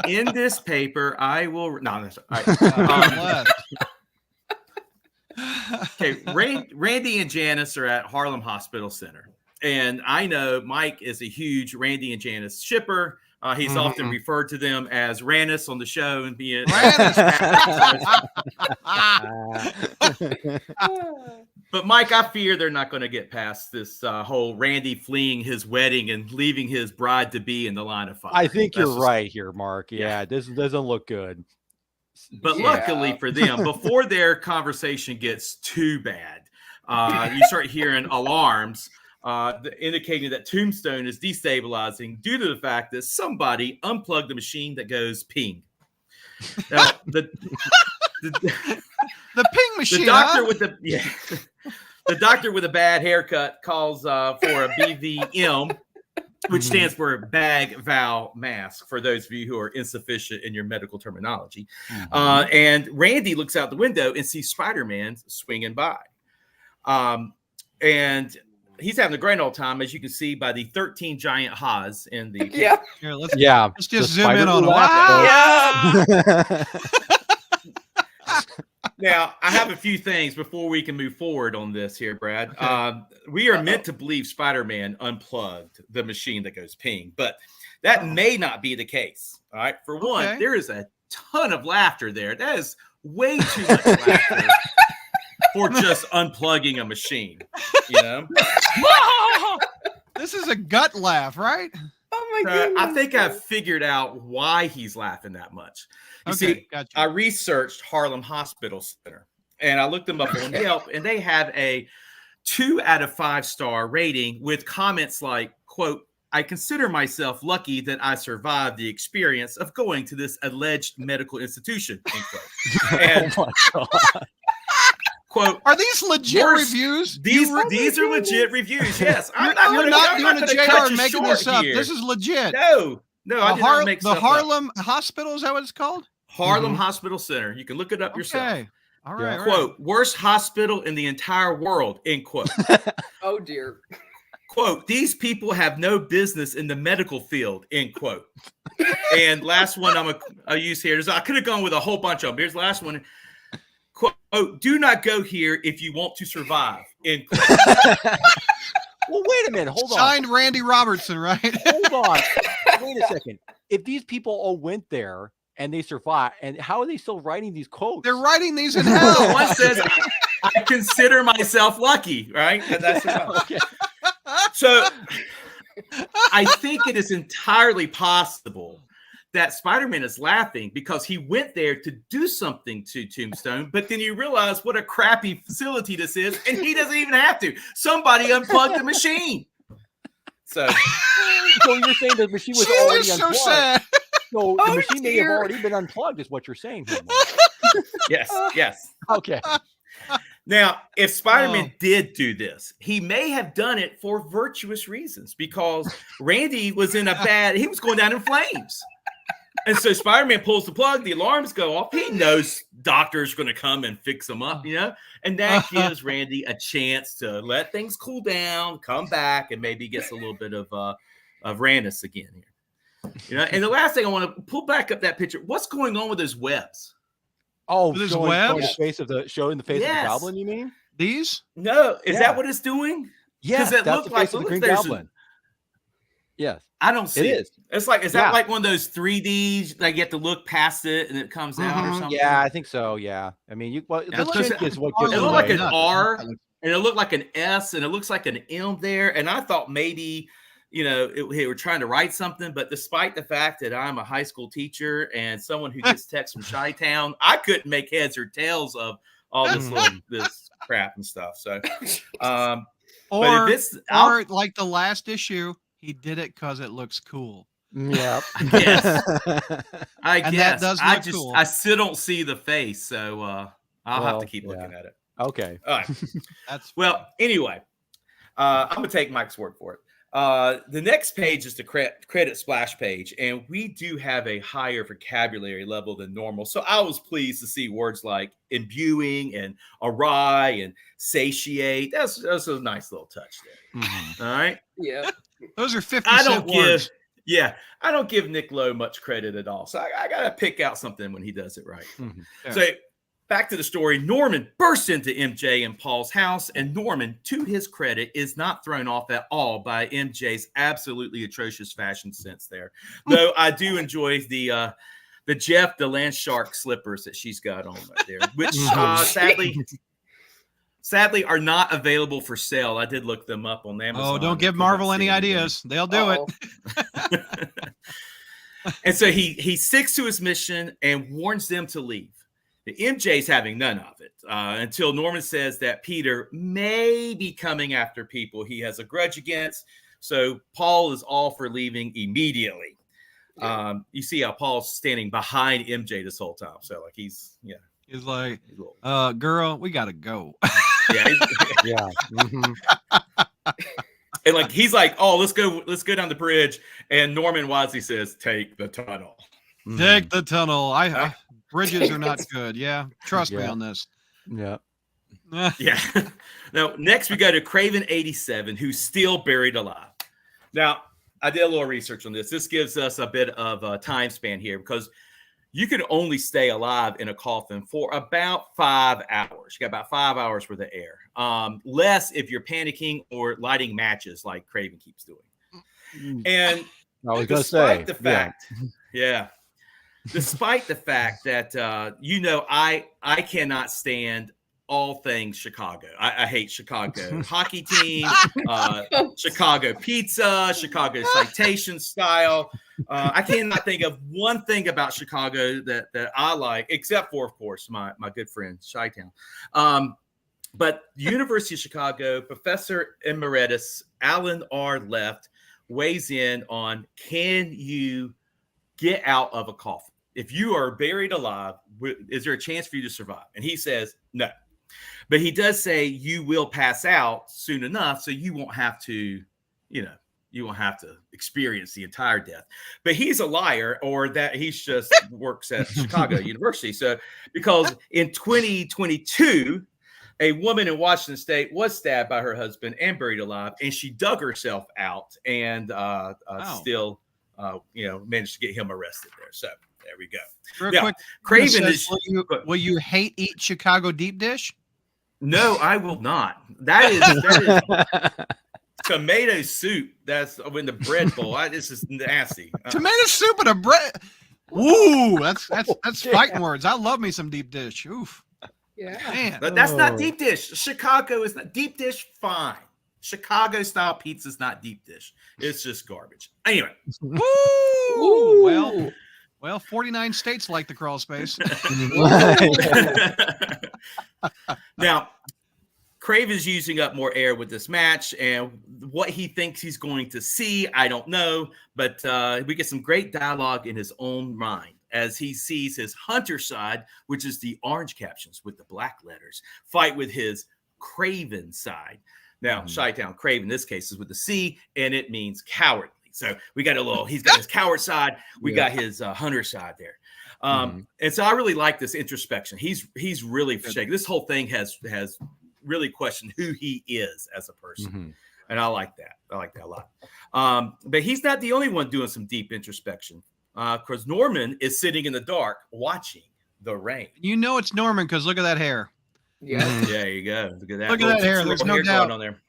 In this paper, I will. No, that's all right. Okay, Randy and Janice are at Harlem Hospital Center. And I know Mike is a huge Randy and Janice shipper. He's often referred to them as Rannis on the show and being But Mike, I fear they're not going to get past this whole Randy fleeing his wedding and leaving his bride to be in the line of fire. I think you're right here, Mark. Yeah, this doesn't look good. But luckily for them, before their conversation gets too bad, you start hearing alarms indicating that Tombstone is destabilizing due to the fact that somebody unplugged the machine that goes ping. Now, the ping machine. The doctor with the doctor with a bad haircut calls for a BVM, which stands for bag valve mask, for those of you who are insufficient in your medical terminology. And Randy looks out the window and sees Spider-Man swinging by. And he's having a grand old time, as you can see by the 13 giant ha's in the Yeah. Here, let's just zoom in on them. Yeah. Now, I have a few things before we can move forward on this here, Brad. Okay. We are meant to believe Spider-Man unplugged the machine that goes ping, but that may not be the case. All right. For one, there is a ton of laughter there. That is way too much laughter for just unplugging a machine. You know? This is a gut laugh, right? Oh my goodness. I think I've figured out why he's laughing that much. You see, gotcha. I researched Harlem Hospital Center and I looked them up on Yelp, and they have a 2 out of 5 star rating with comments like, quote, "I consider myself lucky that I survived the experience of going to this alleged medical institution," end quote. And, oh my God. Quote, "Are these legit reviews? These are legit reviews. Yes, you're not doing a JR making this up. Here. This is legit. No, I did not make the Harlem Hospital. Is that what it's called? Harlem Hospital Center. You can look it up yourself. All right. Quote, "Worst hospital in the entire world." End quote. Oh dear. Quote, "These people have no business in the medical field." End quote. And last one I'll use here is, I could have gone with a whole bunch of them. Here's the last one. Quote, "Do not go here if you want to survive." End quote. Well, wait a minute. Hold on. Signed Randy Robertson, right? Hold on. Wait a second. If these people all went there and they survived, and how are they still writing these quotes? They're writing these in hell. One says, "I consider myself lucky," right? And that's okay. So I think it is entirely possible that Spider-Man is laughing because he went there to do something to Tombstone, but then you realize what a crappy facility this is, and he doesn't even have to. Somebody unplugged the machine. So you're saying the machine was already unplugged. So sad. So the machine may have already been unplugged, is what you're saying here, Yes. Okay. Now, if Spider-Man did do this, he may have done it for virtuous reasons, because Randy was he was going down in flames. And so Spider-Man pulls the plug, the alarms go off. He knows doctor's going to come and fix him up, and that gives Randy a chance to let things cool down, come back, and maybe gets a little bit of Rannis again here. And the last thing I want to pull back up that picture. What's going on with those webs? Oh, there's webs? Showing the face of the Goblin, you mean? These? No, is that what it's doing? Yeah, that's the face of the Green Goblin. Yes. I don't see it. Is that like one of those 3Ds, like you have to look past it and it comes out or something? Yeah, I think so. Yeah. I mean, it looked like an R, and it looked like an S, and it looks like an M there. And I thought maybe, they were trying to write something, but despite the fact that I'm a high school teacher and someone who gets texts from Chi-Town, I couldn't make heads or tails of all this crap and stuff. So, or like the last issue, he did it because it looks cool. Yeah. Yes. I and guess. That does look cool. I still don't see the face, so I'll have to keep looking at it. Okay. All right. Anyway. I'm gonna take Mike's word for it. The next page is the credit splash page, and we do have a higher vocabulary level than normal. So I was pleased to see words like imbuing and awry and satiate. That's a nice little touch there. Mhm. All right. Yeah. Those are 50 I cent don't words. I don't give Nick Lowe much credit at all. So I gotta pick out something when he does it right. Mhm. Yeah. So back to the story. Norman bursts into MJ and Paul's house, and Norman, to his credit, is not thrown off at all by MJ's absolutely atrocious fashion sense there. Though I do enjoy the Jeff the Land Shark slippers that she's got on right there, which sadly are not available for sale. I did look them up on Amazon. Oh, don't give Marvel any ideas. They'll do it. And so he sticks to his mission and warns them to leave. The MJ's having none of it until Norman says that Peter may be coming after people he has a grudge against. So Paul is all for leaving immediately. You see how Paul's standing behind MJ this whole time. So like he's like, girl, we gotta go. Yeah. Yeah. Mhm. And like he's like, oh, let's go down the bridge. And Norman Wisely says, take the tunnel. Take the tunnel. Bridges are not good. Yeah. Trust me on this. Yeah. Yeah. Now, next we go to Craven 87, who's still buried alive. Now, I did a little research on this. This gives us a bit of a time span here because you can only stay alive in a coffin for about 5 hours. You got about 5 hours worth of air. Less if you're panicking or lighting matches like Craven keeps doing. And I was going to say, the fact, despite the fact that, I cannot stand all things Chicago. I hate Chicago hockey team, Chicago pizza, Chicago citation style. I cannot think of one thing about Chicago that I like, except for, of course, my good friend, Chi-Town. But the University of Chicago, Professor Emeritus Alan R. Left weighs in on, can you get out of a coffin? If you are buried alive, is there a chance for you to survive? And he says, no. But he does say you will pass out soon enough, so you won't have to, you won't have to experience the entire death. But he's a liar, or that he's just works at Chicago University. So because in 2022, a woman in Washington State was stabbed by her husband and buried alive, and she dug herself out and still managed to get him arrested there. So there we go. Real quick, Craven says, will you eat Chicago deep dish? No, I will not. That is tomato soup. That's in the bread bowl. This is nasty. Tomato soup and a bread. Ooh, that's fighting words. I love me some deep dish. Oof. Yeah. Man. But that's not deep dish. Chicago is not deep dish. Fine. Chicago style pizza is not deep dish. It's just garbage. Anyway. Ooh. Well, 49 states like the crawl space. Now, Crave is using up more air with this match, and what he thinks he's going to see, I don't know, but we get some great dialogue in his own mind as he sees his hunter side, which is the orange captions with the black letters, fight with his Craven side. Now, Chi-Town Craven in this case is with the C, and it means cowardly. So we got he's got his coward side. We got his hunter side there. And so I really like this introspection. He's really shaking. This whole thing has really questioned who he is as a person. And I like that. I like that a lot. But he's not the only one doing some deep introspection. Because Norman is sitting in the dark watching the rain. You know it's Norman because look at that hair. Yeah. There you go. Look at that. Look at that hair. There's no doubt on there.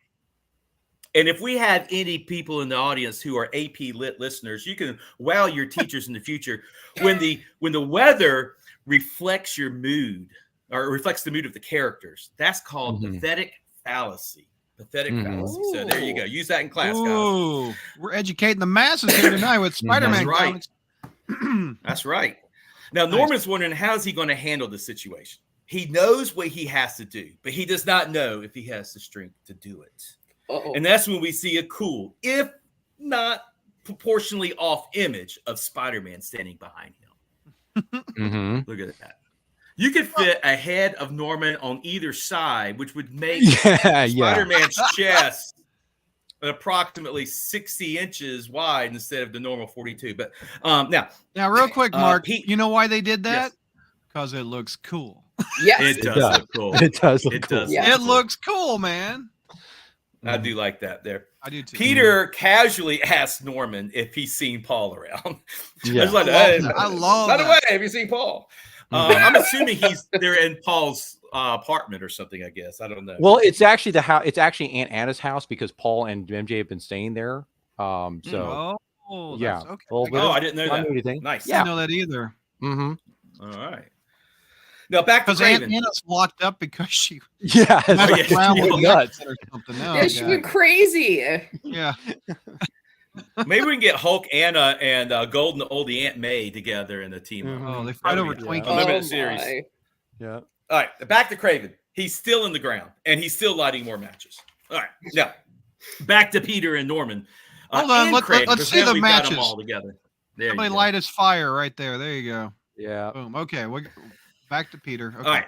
And if we have any people in the audience who are AP Lit listeners, you can wow your teachers in the future when the weather reflects your mood or reflects the mood of the characters. That's called pathetic fallacy. Pathetic fallacy. So there you go. Use that in class, guys. We're educating the masses here tonight with Spider-Man. That's right. That's right. Now, Norman's wondering how is he going to handle the situation. He knows what he has to do, but he does not know if he has the strength to do it. And that's when we see a cool, if not proportionally off image of Spider-Man standing behind him. Look at that. You could fit a head of Norman on either side, which would make Spider-Man's chest approximately 60 inches wide instead of the normal 42. But now real quick, Mark, Pete, you know why they did that? yes. Because it looks cool. Yes, It does look cool. It does look cool. does. Yeah. It looks cool, man. I do like that there. I do too. Peter casually asked Norman if he's seen Paul around. Yeah. I was like, I love by the that. way, have you seen Paul? I'm assuming they're in Paul's apartment or something, I guess. I don't know. Well, it's actually the house. It's actually Aunt Anna's house because Paul and MJ have been staying there. So yeah. Okay. I didn't know that. Anything. Nice. I didn't know that either. Mm-hmm. All right. Now back to Because Aunt Craven. Anna's locked up because she Yeah. messed around with nuts. or something. No, yeah, she went crazy. Yeah. Maybe we can get Hulk, Anna, and Golden Oldie Aunt May together in the team. Oh, they fight over Twinkies. A limited series. My. Yeah. All right, back to Craven. He's still in the ground, and he's still lighting more matches. All right, now back to Peter and Norman. Hold on, and let's Craven, see 'cause now the we've got matches. them all together. There Somebody you go. light his fire right there. There you go. Yeah. Boom. Okay, back to Peter. Okay. All right,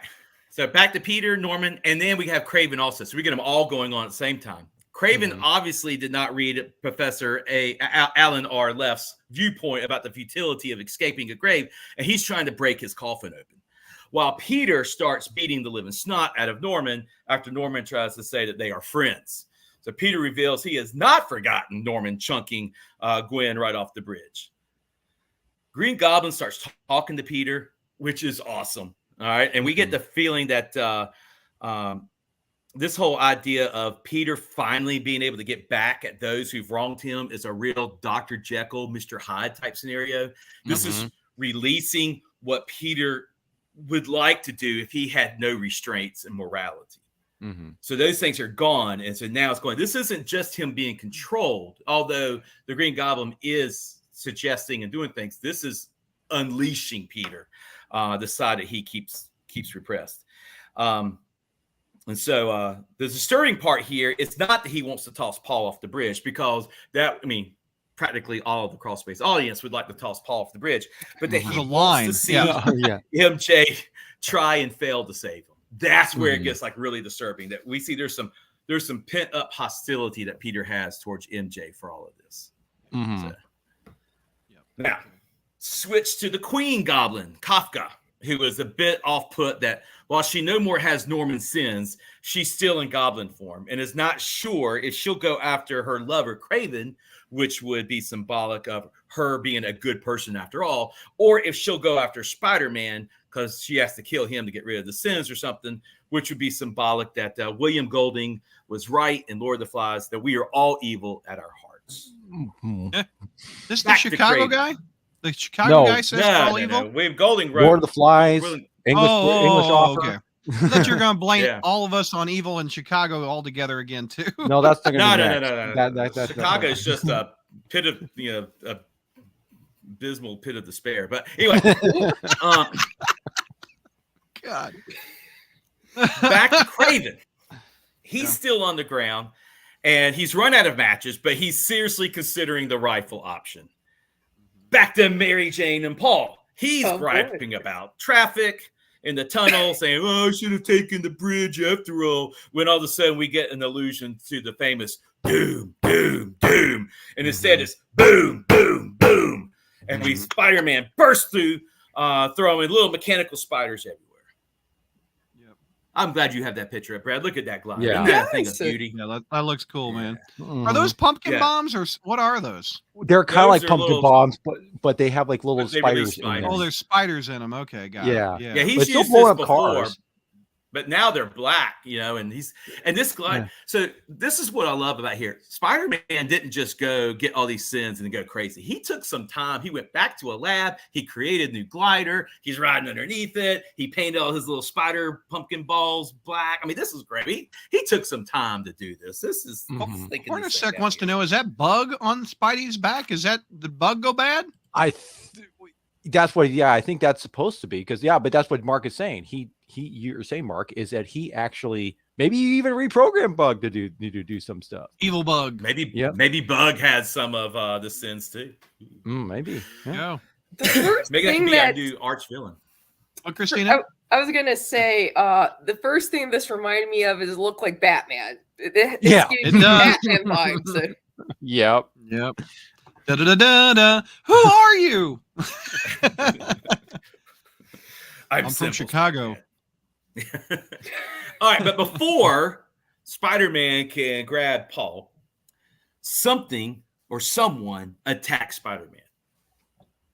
so back to Peter, Norman, and then we have Craven also. So we get them all going on at the same time. Craven obviously did not read Professor Alan R. Left's viewpoint about the futility of escaping a grave, and he's trying to break his coffin open. While Peter starts beating the living snot out of Norman after Norman tries to say that they are friends. So Peter reveals he has not forgotten Norman chunking Gwen right off the bridge. Green Goblin starts talking to Peter, which is awesome. All right, and we get the feeling that this whole idea of Peter finally being able to get back at those who've wronged him is a real Dr. Jekyll, Mr. Hyde type scenario. This is releasing what Peter would like to do if he had no restraints and morality. So those things are gone. And so now it's going, this isn't just him being controlled, although the Green Goblin is suggesting and doing things. This is unleashing Peter, the side that he keeps repressed. And so the disturbing part here, it's not that he wants to toss Paul off the bridge, because practically all of the Crawlspace audience would like to toss Paul off the bridge, but that he wants to see MJ try and fail to save him. That's where it gets like really disturbing, that we see there's some pent up hostility that Peter has towards MJ for all of this. So, now switch to the Queen Goblin, Kafka, who was a bit off-put that while she no more has Norman's sins, she's still in goblin form and is not sure if she'll go after her lover, Craven, which would be symbolic of her being a good person after all, or if she'll go after Spider-Man because she has to kill him to get rid of the sins or something, which would be symbolic that William Golding was right in Lord of the Flies, that we are all evil at our hearts. This is the Back to Chicago Craven. guy? The Chicago guy says we're all evil? No. William Golding wrote Lord of the Flies, William- English author. Okay. I thought you were going to blame Yeah. all of us on evil in Chicago all together again, too. No, that's not No. going to be next. Chicago is just a pit of, a abysmal pit of despair. But anyway, God. back to Craven. He's still on the ground, and he's run out of matches, but he's seriously considering the rifle option. Back to Mary Jane and Paul. He's griping about traffic in the tunnel, saying, "Oh, I should have taken the bridge after all." When all of a sudden we get an allusion to the famous doom, doom, doom, and instead it's boom, boom, boom, and we Spider-Man bursts through, throwing little mechanical spiders everywhere. I'm glad you have that picture up, Brad. Look at that glide. Yeah. Isn't that a thing of beauty? Yeah, that looks cool, man. Are those pumpkin bombs, or what are those? They're kind of like Those are pumpkin little- bombs, but they have like little But they release spiders in spiders. them. Oh, there's spiders in them. Okay, got Yeah. it. Yeah, he's But still used blowing this up before, cars. but now they're black, and this glide. Yeah. So this is what I love about here. Spider-Man didn't just go get all these sins and go crazy. He took some time. He went back to a lab. He created a new glider. He's riding underneath it. He painted all his little spider pumpkin balls black. I mean, this is great. He took some time to do this. This is Hornacek wants to know, is that bug on Spidey's back? Is that the bug go bad? That's what. Yeah, I think that's supposed to be because but that's what Mark is saying. You're saying, Mark, is that he actually maybe even reprogrammed Bug to do some stuff. Evil bug. Maybe Bug has some of the sins too. Maybe. Yeah. The first Maybe that thing could be our that new arch villain. Oh, Christina. I was gonna say the first thing this reminded me of is look like Batman. It's Yeah, giving me Batman vibes. Yep. Yep. Da da da da da. Who are you? I'm from Chicago. All right, but before Spider-Man can grab Paul, something or someone attacks Spider-Man.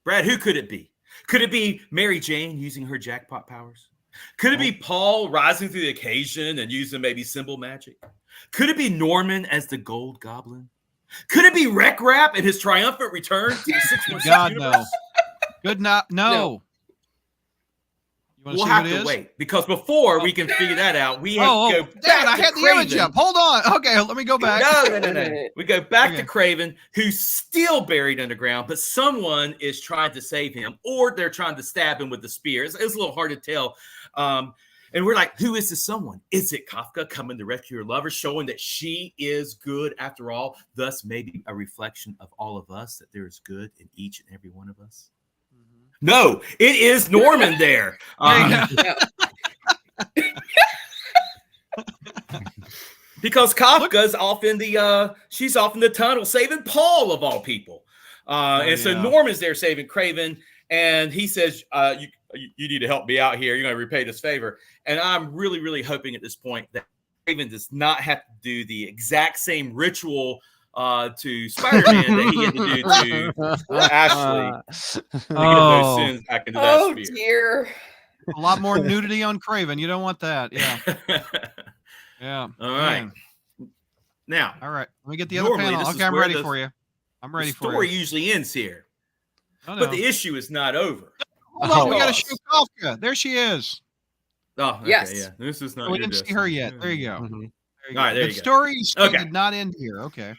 Brad, who could it be? Could it be Mary Jane using her jackpot powers? Could it be Paul rising to the occasion and using maybe symbol magic? Could it be Norman as the Gold Goblin? Could it be Wreck Rap and his triumphant return to the 616 God, universe? no. Good not. No. We'll have to wait because before we can figure that out, we have to go back Dad, I had to the image up. Hold on. Okay, let me go back. No. We go back to Craven, who's still buried underground, but someone is trying to save him, or they're trying to stab him with the spear. It's a little hard to tell. And we're like, who is this someone? Is it Kafka coming to rescue her lover, showing that she is good after all, thus maybe a reflection of all of us, that there is good in each and every one of us? No, it is Norman there. Because Kafka's off in the she's off in the tunnel saving Paul of all people. So Norman's there saving Craven, and he says, you need to help me out here. You're going to repay this favor. And I'm really, really hoping at this point that Craven does not have to do the exact same ritual to Spider-Man that he had to do to Ashley. To get those sins back into that sphere. Oh, dear. A lot more nudity on Craven. You don't want that. Yeah. Yeah. All right. Man. Now. All right. Let me get the other panel. Okay, I'm ready for you. I'm ready for you. The story usually ends here. But the issue is not over. Hold on. We got to show Kafka. There she is. Oh, okay, yes. Yeah. This is not. We didn't see her yet. There you go. Mm-hmm. All right, there you go. The story did not end here. Okay.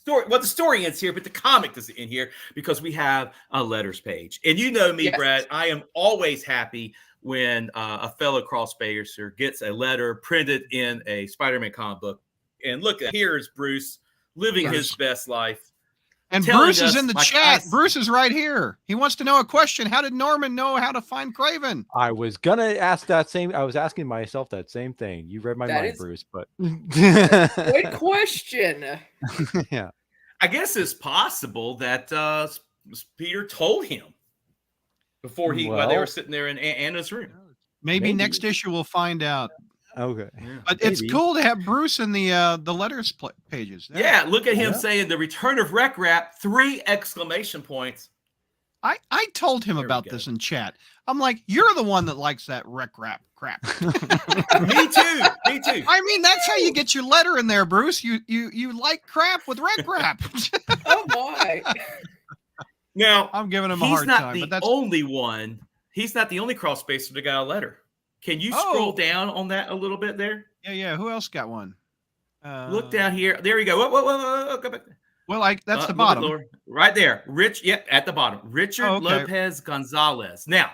The story ends here, but the comic doesn't end here because we have a letters page. And you know me, Brad, I am always happy when a fellow Crawlspacer gets a letter printed in a Spider-Man comic book. And look, here's Bruce living his best life. And Bruce is in the chat. Bruce is right here. He wants to know a question. How did Norman know how to find Craven? I was gonna ask that same. I was asking myself that same thing. You read my mind, Bruce. But good question. Yeah, I guess it's possible that Peter told him before while they were sitting there in Anna's room. Maybe next issue we'll find out. Okay, but it's cool to have Bruce in the letters pages. Yeah, look at him saying the return of Wreck Rap, 3 exclamation points. I told him about this in chat. I'm like, you're the one that likes that Wreck Rap crap. Me too. I mean, that's how you get your letter in there, Bruce. You like crap with Wreck Rap. Oh my! Now I'm giving him a hard time. But that's only one. He's not the only Crawlspacer that got a letter. Can you scroll down on that a little bit there? Yeah. Who else got one? Look down here. There you go. Whoa, go back there. Well, that's the bottom. Right there. At the bottom. Richard Lopez Gonzalez. Now,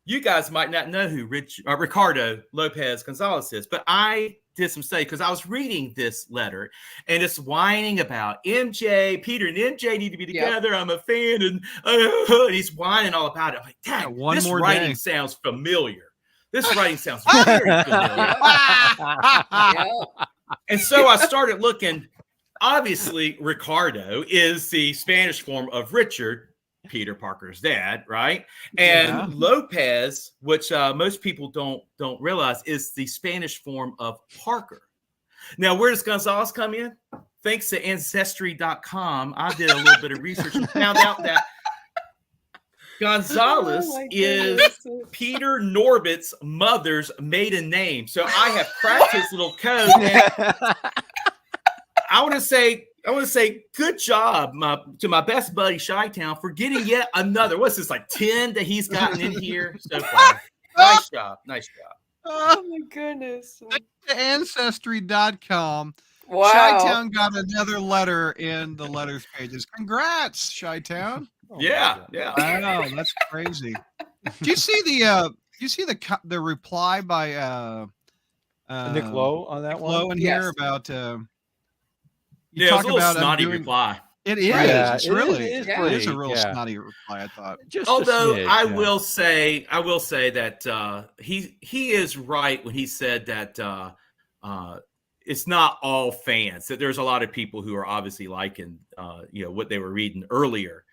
you guys might not know who Ricardo Lopez Gonzalez is, but I did some study because I was reading this letter, and it's whining about MJ, Peter and MJ need to be together. I'm a fan, and he's whining all about it. I'm like, dang, this writing sounds familiar. This writing sounds very familiar. And so I started looking. Obviously, Ricardo is the Spanish form of Richard, Peter Parker's dad, right? And Lopez, which most people don't realize, is the Spanish form of Parker. Now, where does Gonzalez come in? Thanks to Ancestry.com, I did a little bit of research and found out that Gonzalez is Peter Norbert's mother's maiden name. So I have cracked his little code. And I want to say good job to my best buddy Chi-Town for getting yet another. What's this, like 10 that he's gotten in here so far? Nice job. Oh my goodness. Ancestry.com. Wow. Chi-Town got another letter in the letters pages. Congrats, Chi-Town. Yeah. I know, that's crazy. Do you see the reply by Nick Lowe on that Nick Lowe one? in here about it was a little snotty reply. It is. Yeah, It's it really. is It pretty, is a real yeah. snotty reply, I thought. Just a Although smidge, I yeah. will say that he is right when he said that it's not all fans. That there's a lot of people who are obviously liking what they were reading earlier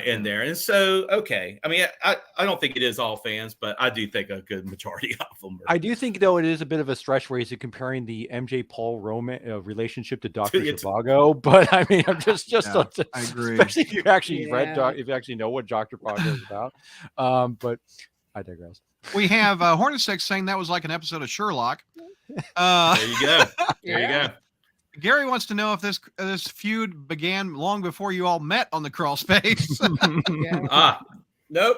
in there, and so okay. I mean, I don't think it is all fans, but I do think a good majority of them are. I do think, though, it is a bit of a stretch where he's comparing the MJ Paul relationship to Dr. Zhivago. But I mean, I'm just I agree. especially if you actually if you actually know what Dr. Zhivago is about. But I digress. We have Hornacek saying that was like an episode of Sherlock. There you go. There you go. Gary wants to know if this feud began long before you all met on the crawl space. Nope.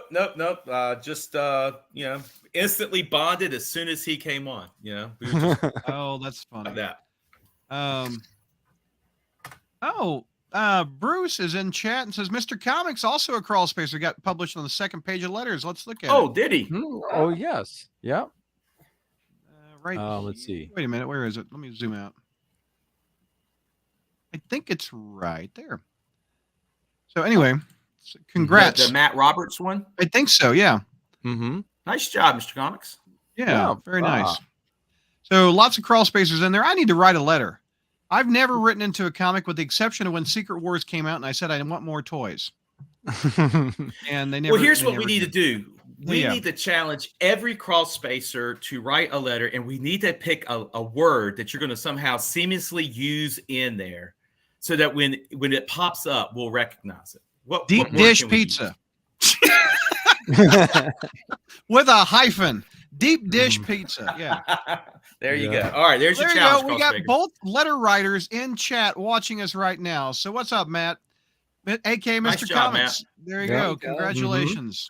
Just instantly bonded as soon as he came on. We were just oh, that's funny. That. Bruce is in chat and says Mr. Comics also a crawl spacer got published on the second page of letters. Let's look at it. Oh, did he? Oh, yes. Yeah. Right. Let's see. Wait a minute. Where is it? Let me zoom out. I think it's right there. So anyway, congrats. The Matt Roberts one? I think so, yeah. Mm-hmm. Nice job, Mr. Comics. Yeah, very nice. So lots of crawl spacers in there. I need to write a letter. I've never written into a comic with the exception of when Secret Wars came out and I said I want more toys. And they never. Well, here's what we need to do. We Yeah. need to challenge every crawl spacer to write a letter, and we need to pick a word that you're going to somehow seamlessly use in there so that when it pops up, we'll recognize it. What Deep word dish can we pizza. With a hyphen. Deep dish pizza. Yeah. There you go. All right, there's your There you challenge. go. We got both letter writers in chat watching us right now. So what's up, Matt? AK Mr. Nice job, Comics. Matt. There you Yeah. go. Congratulations.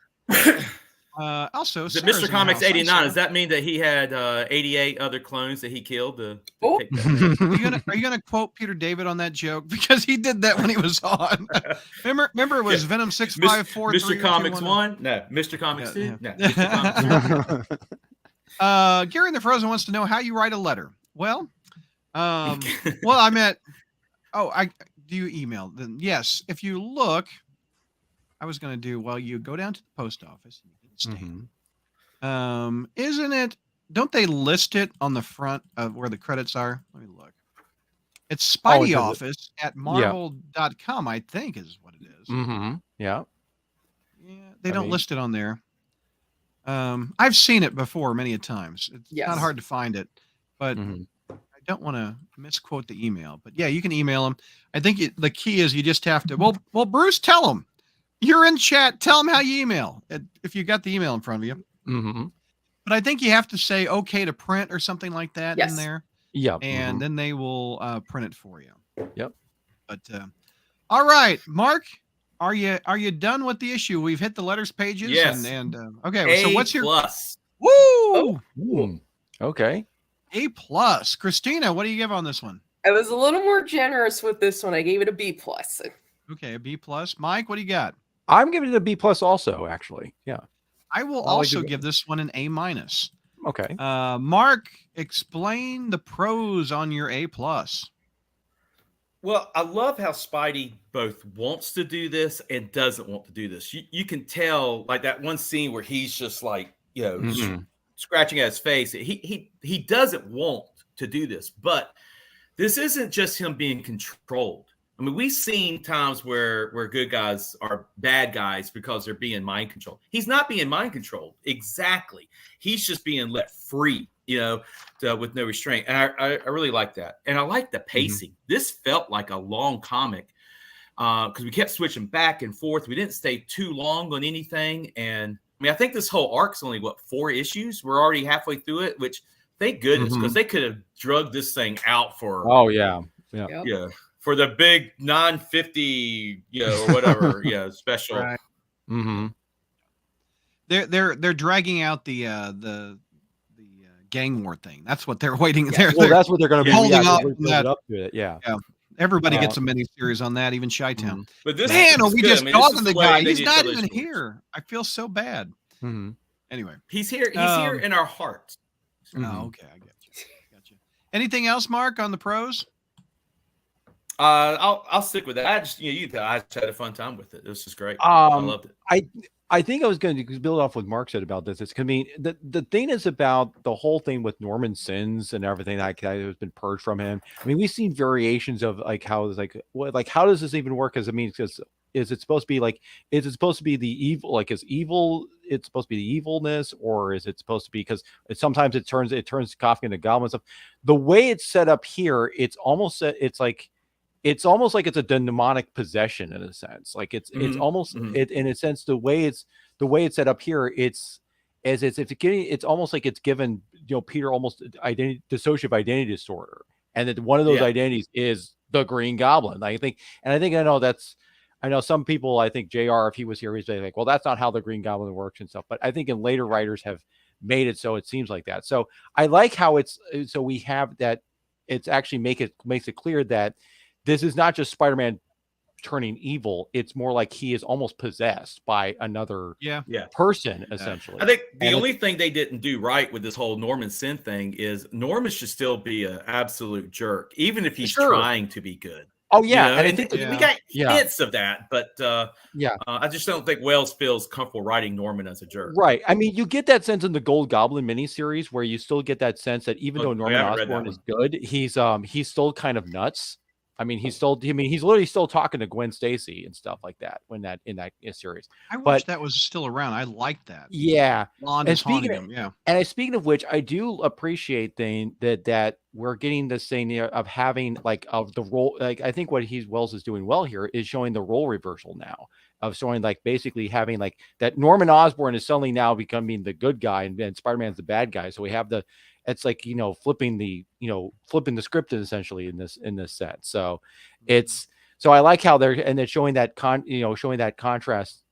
Also, The Sarah's in Mr. the Comics house. Hi, 89. Sarah. Does that mean that he had 88 other clones that he killed? Oh. Take that? Are you gonna quote Peter David on that joke because he did that when he was on? Remember it was Venom 654. Mr. Comics 1? No. Mr. Comics 2? No. Mr. Comics 3? Gary in the Frozen wants to know how you write a letter. Well, I meant. Do you email? Then yes. If you look, I was going to do. Well, you go down to the post office and you get a stamp. Isn't it? Don't they list it on the front of where the credits are? Let me look. It's Spidey Office at Marvel.com, I think is what it is. Mm-hmm. Yeah. Yeah, they don't list it on there. I've seen it before many a times. It's not hard to find it, but I don't want to misquote the email. But yeah, you can email them. I think the key is you just have to. Well, Bruce, tell them you're in chat. Tell them how you email if you got the email in front of you. Mm-hmm. But I think you have to say okay to print or something like that in there. Yeah, and then they will print it for you. Yep. But all right, Mark. Are you done with the issue? We've hit the letters pages. Yes. Okay. So what's your plus? Woo! Oh. Okay. A plus. Christina, what do you give on this one? I was a little more generous with this one. I gave it a B plus. Okay, a B plus. Mike, what do you got? I'm giving it a B plus also, actually. Yeah. I will also give this one an A minus. Okay. Mark, explain the pros on your A plus. Well, I love how Spidey both wants to do this and doesn't want to do this. You can tell, like that one scene where he's just like, scratching at his face. He doesn't want to do this, but this isn't just him being controlled. I mean, we've seen times where good guys are bad guys because they're being mind controlled. He's not being mind controlled. Exactly. He's just being let free, with no restraint. And I really like that. And I like the pacing. This felt like a long comic because we kept switching back and forth. We didn't stay too long on anything. And I mean, I think this whole arc's only 4 issues. We're already halfway through it, which thank goodness, because they could have drugged this thing out for for the big 950, or whatever, special. Right. They're dragging out the gang war thing. That's what they're waiting. Yeah. That's what they're going to be holding up to it. Yeah. Everybody gets a mini series on that, even Chi-Town. But this we just dogging the guy. He's not even stories. here. I feel so bad. Anyway, he's here. He's here in our hearts. Oh, okay. I get you. Anything else, Mark, on the pros? I'll stick with that. I just had a fun time with it. It was just great. I loved it. I think I was going to build off what Mark said about this. I mean, the thing is about the whole thing with Norman Sins and everything that has been purged from him. I mean, we've seen variations of like how how does this even work? Because I mean, because is it supposed to be like, is it supposed to be the evil? Like, is evil? It's supposed to be the evilness, or is it supposed to be because sometimes it turns Kafka into goblin stuff. The way it's set up here, it's almost like it's a demonic possession in a sense. Like it's almost it in a sense the way it's set up here. It's almost like it's given Peter almost dissociative identity disorder, and that one of those identities is the Green Goblin. I know some people. I think JR, if he was here, he'd say like, well, that's not how the Green Goblin works and stuff. But I think in later writers have made it so it seems like that. So I like how we have that. It's actually makes it clear that this is not just Spider-Man turning evil. It's more like he is almost possessed by another person, essentially. I think the only thing they didn't do right with this whole Norman Sin thing is Norman should still be an absolute jerk, even if he's trying to be good. Oh, yeah. And I think we got hints of that, but I just don't think Wells feels comfortable writing Norman as a jerk. Right. I mean, you get that sense in the Gold Goblin miniseries where you still get that sense that even though Norman Osborn is good, he's still kind of nuts. I mean, he's literally still talking to Gwen Stacy and stuff like that in that series. I wish that was still around. I like that. Yeah. And speaking of, and speaking of which, I do appreciate that we're getting this thing of having of the role. Like, I think what Wells is doing well here is showing the role reversal now of showing basically having that Norman Osborn is suddenly now becoming the good guy and Spider-Man's the bad guy. So we have it's like flipping the script essentially in this sense. So so I like how they're showing that contrast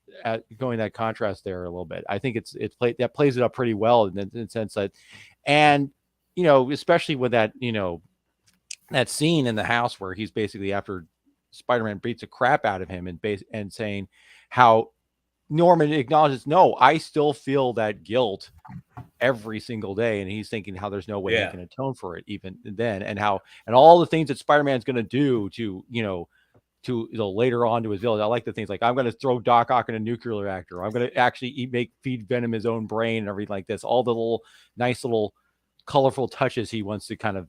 there a little bit. I think that plays it up pretty well in the sense that, and especially with that that scene in the house where he's basically after Spider-Man beats the crap out of him and saying how Norman acknowledges, no, I still feel that guilt every single day, and he's thinking how there's no way he can atone for it even then, and all the things that Spider-Man's going to do to later on to his village. I like the things like, I'm going to throw Doc Ock in a nuclear reactor. I'm going to actually feed Venom his own brain and everything like this. All the nice little colorful touches he wants to kind of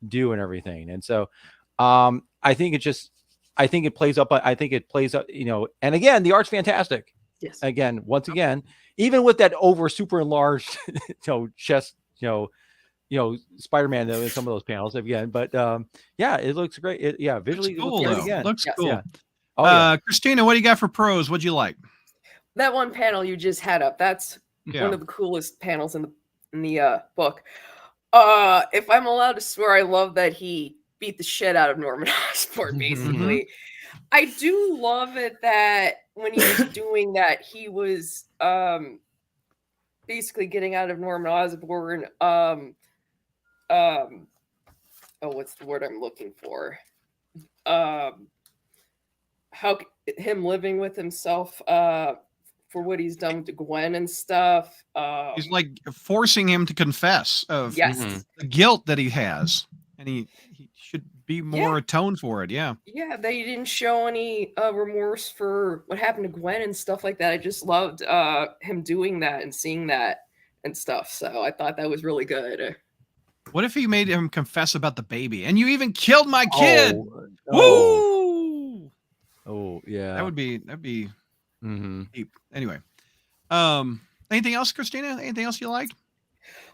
do and everything. And so I think it plays up. And again, the art's fantastic. Yes. Again, once again, even with that super enlarged, chest, Spider-Man in some of those panels again, but it looks great. Visually, looks cool. Yeah. Oh, Christina, what do you got for pros? What'd you like? That one panel you just had up. That's one of the coolest panels in the book. If I'm allowed to swear, I love that he beat the shit out of Norman Osborn, basically. I do love it that when he was doing that, he was basically getting out of Norman Osborn. What's the word I'm looking for? Him living with himself for what he's done to Gwen and stuff. He's like forcing him to confess of the guilt that he has, and he should be more atoned for it. Yeah, they didn't show any remorse for what happened to Gwen and stuff like that. I just loved him doing that and seeing that and stuff. So I thought that was really good. What if he made him confess about the baby? And you even killed my kid. Woo! Oh yeah, that'd be deep. Anyway, anything else, Christina? Anything else you liked?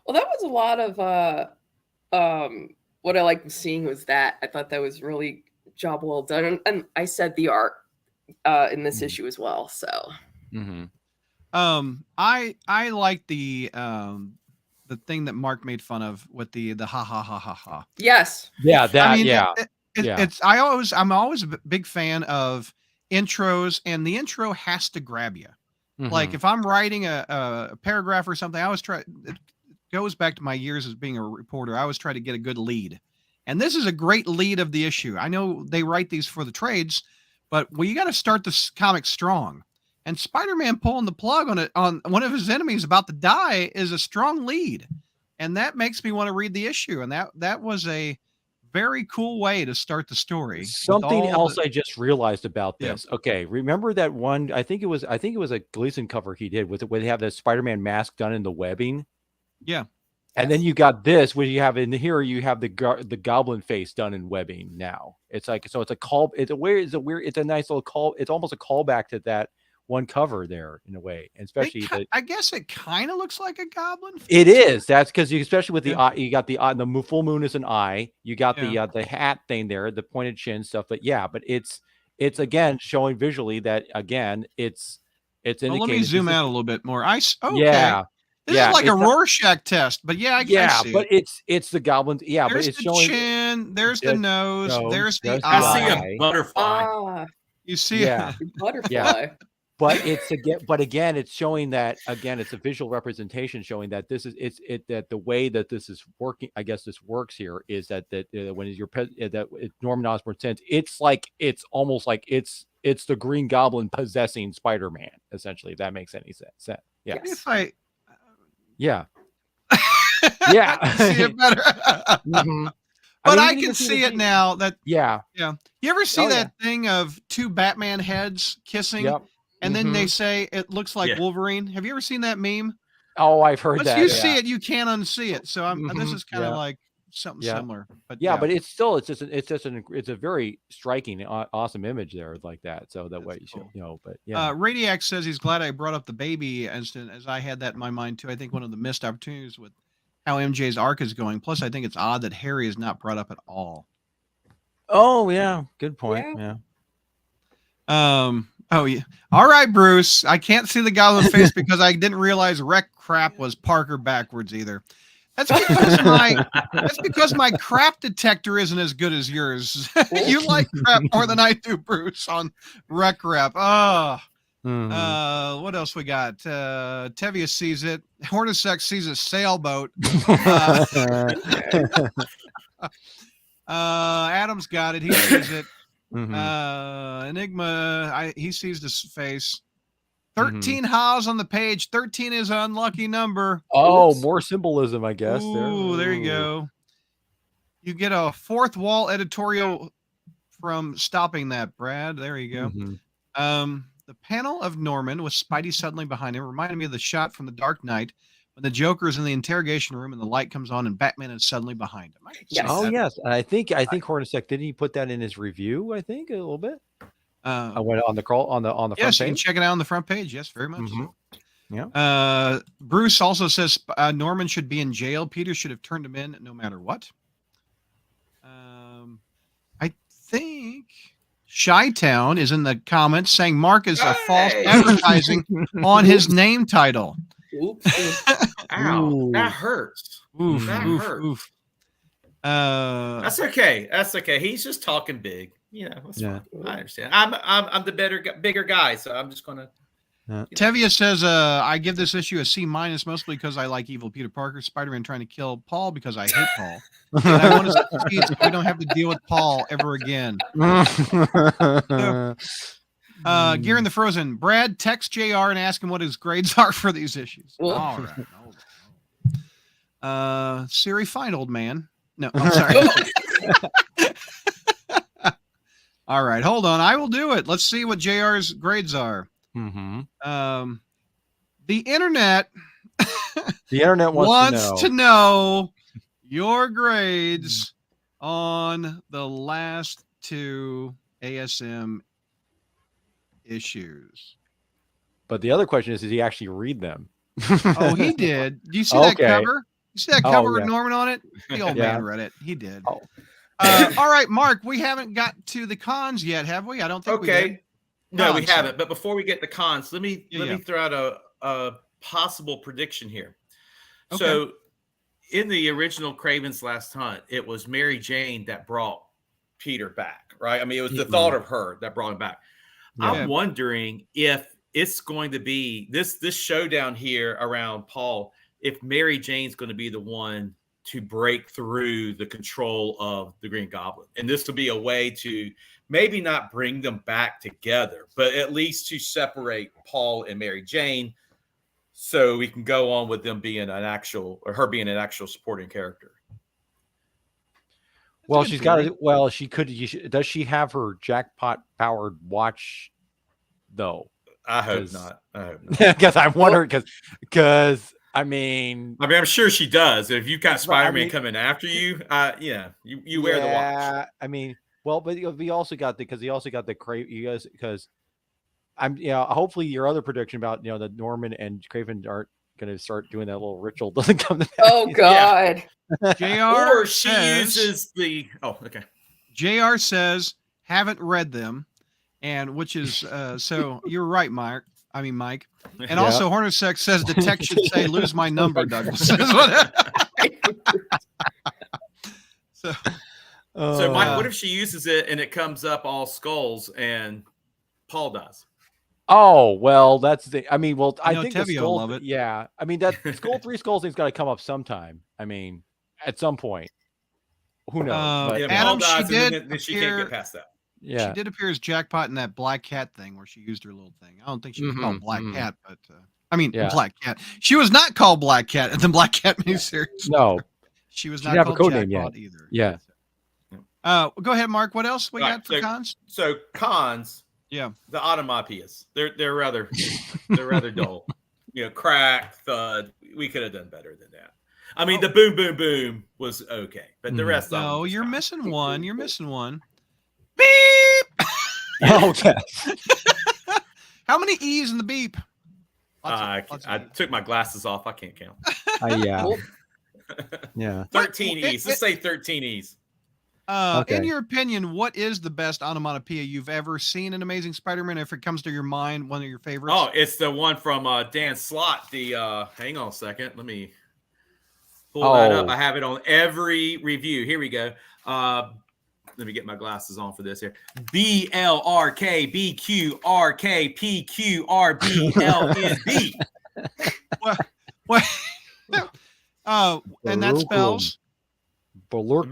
Well, that was a lot of what I liked seeing was that I thought that was really job well done, and I said the art in this issue as well. So, I like the thing that Mark made fun of with the ha ha ha ha ha. Yes. Yeah. That. I mean, I'm always a big fan of intros, and the intro has to grab you. Like if I'm writing a paragraph or something, I always try. It goes back to my years as being a reporter. I always try to get a good lead, and this is a great lead of the issue. I know they write these for the trades, but you got to start this comic strong. And Spider-Man pulling the plug on one of his enemies about to die is a strong lead, and that makes me want to read the issue. And that was a very cool way to start the story. Something else I just realized about this. Yeah. Okay, remember that one? I think it was a Gleason cover he did with it, where they have the Spider-Man mask done in the webbing. Yeah. And then you got this, where you have in here, you have the goblin face done in webbing. Now it's like, so it's a call. It's a nice little call. It's almost a callback to that one cover there in a way, and especially I guess it kind of looks like a goblin face. It is. That's because especially with the eye, you got the full moon is an eye. You got the hat thing there, the pointed chin stuff. But but it's again showing visually that again it's indicating. Let me zoom out a little bit more. Yeah. This is like a Rorschach test, but I see but it's the goblins. Yeah, there's but it's the showing chin, there's the nose, there's the eye. I see a butterfly. You see a butterfly. Yeah. But again, it's showing that again, it's a visual representation showing that this is that the way that this is working. I guess this works here is that when Norman Osborn says it's almost like it's the Green Goblin possessing Spider-Man essentially. If that makes any sense. Yeah. Yeah. See it better. Mm-hmm. But I can see it now. Yeah. You ever see that thing of two Batman heads kissing? Yep. And then they say it looks like Wolverine. Have you ever seen that meme? Oh, I've heard that. Once you see it, you can't unsee it. So this is kind of like something similar. But but it's a very striking, awesome image there like that. So that way, cool. But Radiac says he's glad I brought up the baby incident, as I had that in my mind too. I think one of the missed opportunities with how MJ's arc is going. Plus, I think it's odd that Harry is not brought up at all. Oh yeah, good point. Yeah. Oh yeah. All right, Bruce. I can't see the goblin face because I didn't realize wreck crap was Parker backwards either. That's because my crap detector isn't as good as yours. You like crap more than I do, Bruce, on wreck crap. What else we got? Tevia sees it. Hornacek sees a sailboat. Adam's got it. He sees it. Enigma, he sees this face. 13 Haas on the page. 13 is an unlucky number. Oh, more symbolism, I guess. Ooh, there you go. You get a fourth wall editorial from stopping that, Brad. There you go. The panel of Norman with Spidey suddenly behind him reminded me of the shot from The Dark Knight when the Joker is in the interrogation room and the light comes on and Batman is suddenly behind him. Yes. Oh, yes. I think Hornacek, didn't he put that in his review? I think a little bit. I went on the front page. Yes, you can check it out on the front page. Yes, very much. Yeah. Bruce also says Norman should be in jail. Peter should have turned him in no matter what. I think Chi-Town is in the comments saying Mark is a false advertising on his name title. Oops. Ow, that hurts. Oof, that hurts. Oof. That's okay. That's okay. He's just talking big. That's fine. I understand. I'm the bigger guy, so I'm just gonna. Tevia says, I give this issue a C- mostly because I like evil Peter Parker, Spider-Man trying to kill Paul because I hate Paul. And I want to succeed so we don't have to deal with Paul ever again. Gear in the Frozen. Brad, text JR and ask him what his grades are for these issues. All right. Siri, find old man. No, I'm sorry. All right, hold on. I will do it. Let's see what JR's grades are. The internet wants to know your grades on the last two ASM issues. But the other question is, did he actually read them? Oh, he did. Do you see that cover? You see that cover with Norman on it? The old man read it. He did. Oh. All right, Mark, we haven't got to the cons yet, have we? I don't think we did. No, we haven't. But before we get the cons, let me throw out a possible prediction here. Okay. So in the original Kraven's Last Hunt, it was Mary Jane that brought Peter back, right? I mean, it was the thought of her that brought him back. Yeah. I'm wondering if it's going to be this showdown here around Paul, if Mary Jane's going to be the one to break through the control of the Green Goblin. And this will be a way to maybe not bring them back together, but at least to separate Paul and Mary Jane so we can go on with them being her being an actual supporting character. Well, she's got it. Well, she could. Does she have her jackpot powered watch though? I hope not. Because I'm wondering because I mean, I'm sure she does. If you've got Spider-Man coming after you, you wear the watch. I mean, well, but we also got because I'm hopefully your other prediction about that Norman and Craven aren't going to start doing that little ritual doesn't come to pass. Oh God. JR or she uses the JR says haven't read them, and which is so you're right, Mike. And also Hornacek says the tech should say lose my number, Douglas. So Mike, what if she uses it and it comes up all skulls and Paul dies? Oh, well, that's the. I mean, well, I think Tevye the skull. love it. Yeah, I mean that three skulls thing's got to come up sometime. I mean, at some point. Who knows? But, Adam, she did. She can't get past that. Yeah, she did appear as Jackpot in that Black Cat thing where she used her little thing. I don't think she was called Black Cat, but Black Cat. She was not called Black Cat in the Black Cat miniseries. No, she was she not didn't have called a code name Jackpot yet either. Yeah. Go ahead, Mark. What else we got for cons? So cons. Yeah, the onomatopoeias. They're rather dull. Crack, thud. We could have done better than that. I mean, the boom, boom, boom was okay, but the rest. No, you're missing one. You're missing one. Beep. Okay. How many E's in the beep? I took my glasses off. I can't count. Yeah. 13 E's. Let's say 13 E's. In your opinion, what is the best onomatopoeia you've ever seen in Amazing Spider-Man? If it comes to your mind, one of your favorites. Oh, it's the one from Dan Slott. The hang on a second, let me pull that up. I have it on every review. Here we go. Let me get my glasses on for this here. BLRKBQRKPQRBLNB. What? And that spells. All right.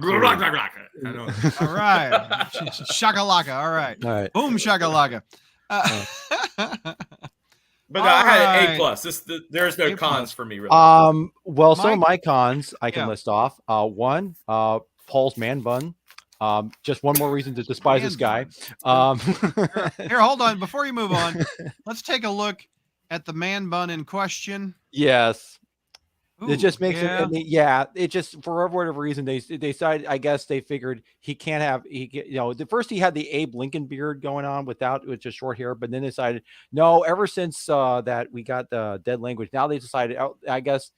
Shakalaka. All right. Boom shakalaka. But I had an A+. There's no cons for me, really. Well, some of my cons I can list off. One, Paul's man bun. Just one more reason to despise this guy. Here, hold on. Before you move on, let's take a look at the man bun in question. Yes. Ooh, it just makes it just for whatever reason they decided. I guess they figured he can't have the first he had the Abe Lincoln beard going on with just short hair, but then they decided no. Ever since that we got the dead language, now they decided. I guess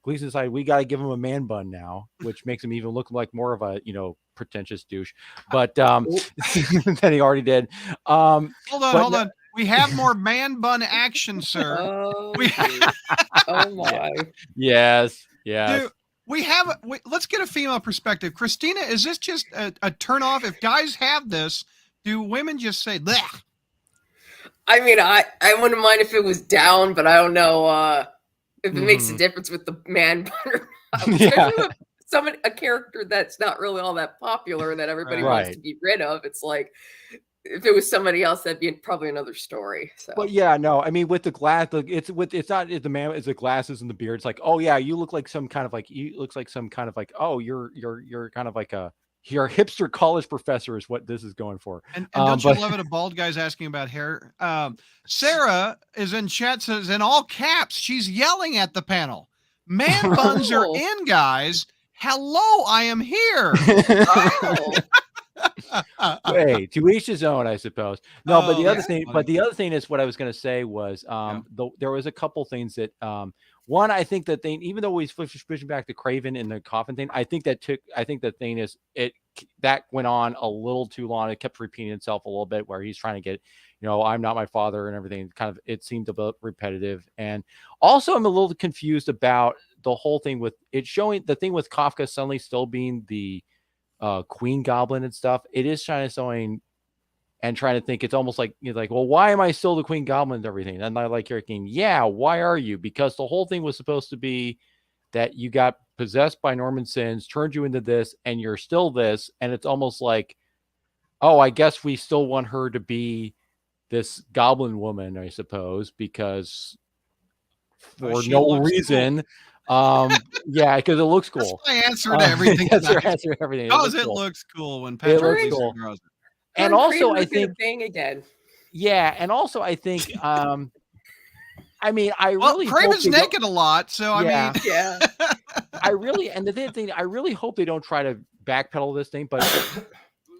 Gleason decided we got to give him a man bun now, which makes him even look like more of a pretentious douche. But than he already did. Hold on. We have more man bun action, sir. Oh my. Yes. Dude, let's get a female perspective. Christina, is this just a turn off? If guys have this, do women just say bleh? I mean, I wouldn't mind if it was down, but I don't know if it makes a difference with the man bun. Especially with a character that's not really all that popular that everybody wants to get rid of. It's like, if it was somebody else, that'd be probably another story. So, but I mean, with the glass, it's not the man, it's the glasses and the beard. It's like, oh yeah, you look like some kind of like you're kind of like you're a hipster college professor is what this is going for. And don't you love it? A bald guy's asking about hair. Sarah is in chat, says in all caps, she's yelling at the panel. Man buns are in, guys. Hello, I am here. Hey, to each his own, I suppose. No, but the other thing is what I was going to say was there was a couple things that one, I think that thing, even though he's pushing back the Craven and the coffin thing, I think the thing is that went on a little too long. It kept repeating itself a little bit where he's trying to get, I'm not my father and everything. It seemed a bit repetitive. And also I'm a little confused about the whole thing with it showing the thing with Kafka suddenly still being the Queen Goblin and stuff. It is trying to think. It's almost like you're like, well, why am I still the Queen Goblin and everything? And I like your king. Yeah, why are you? Because the whole thing was supposed to be that you got possessed by Norman Sins, turned you into this, and you're still this. And it's almost like, oh, I guess we still want her to be this Goblin woman, I suppose, because for no reason. Yeah, because it looks cool. That's my answer to everything. That's your answer to everything. Because it looks cool when It Patrick looks Gleason cool. draws it. And also, I think thing again. Yeah, and also I think I mean, I really Craven's naked a lot, so I mean, yeah. I really, and the thing, I really hope they don't try to backpedal this thing. But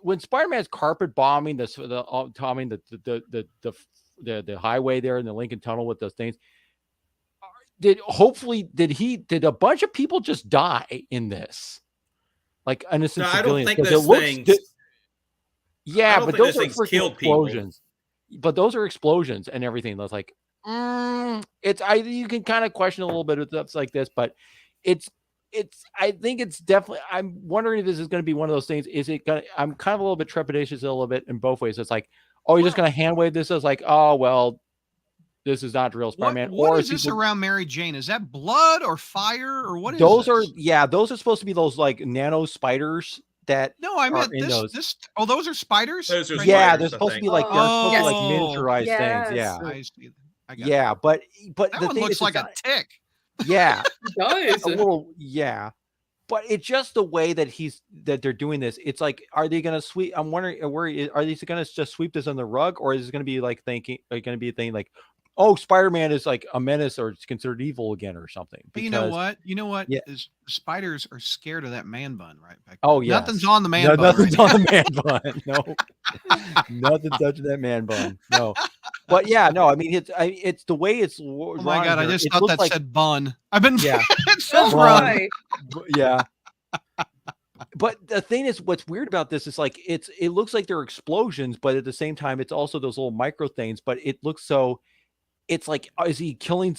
when Spider-Man's carpet bombing the highway there in the Lincoln Tunnel with those things, did a bunch of people just die in this, like innocent civilians? I don't think those things. Yeah, but those are killed explosions. But those are explosions and everything. That's like, you can kind of question a little bit of stuff like this, but I think it's definitely, I'm wondering if this is going to be one of those things. Is it going to, I'm kind of a little bit trepidatious a little bit in both ways. It's like, oh, you're just going to hand wave this as like, oh, well, this is not real Spider-Man. What is this around Mary Jane? Is that blood or fire or what is those this? Those are supposed to be those like nano spiders that I meant this. Oh, those are spiders? Those are yeah, spiders, they're supposed to be like miniaturized things. Yeah. I see. Yeah, but that one looks like a tick. Yeah. It does. A little, yeah. But it's just the way that they're doing this. It's like, are they going to sweep? I'm wondering, are these going to just sweep this on the rug, or is it going to be like going to be a thing like, oh, Spider-Man is like a menace or it's considered evil again or something? Because, you know what? Yeah. Spiders are scared of that man bun, right? Back oh, yeah. Nothing's on the man bun. Nothing's on the man bun. No. Nothing touching that man bun. No. But yeah, no, I mean, it's the way it's. Oh my God, I just thought that said bun. I've been. Yeah. It says run. Yeah. But the thing is, what's weird about this is like, it looks like they're explosions, but at the same time, it's also those little micro things, but it looks so. It's like, is he killing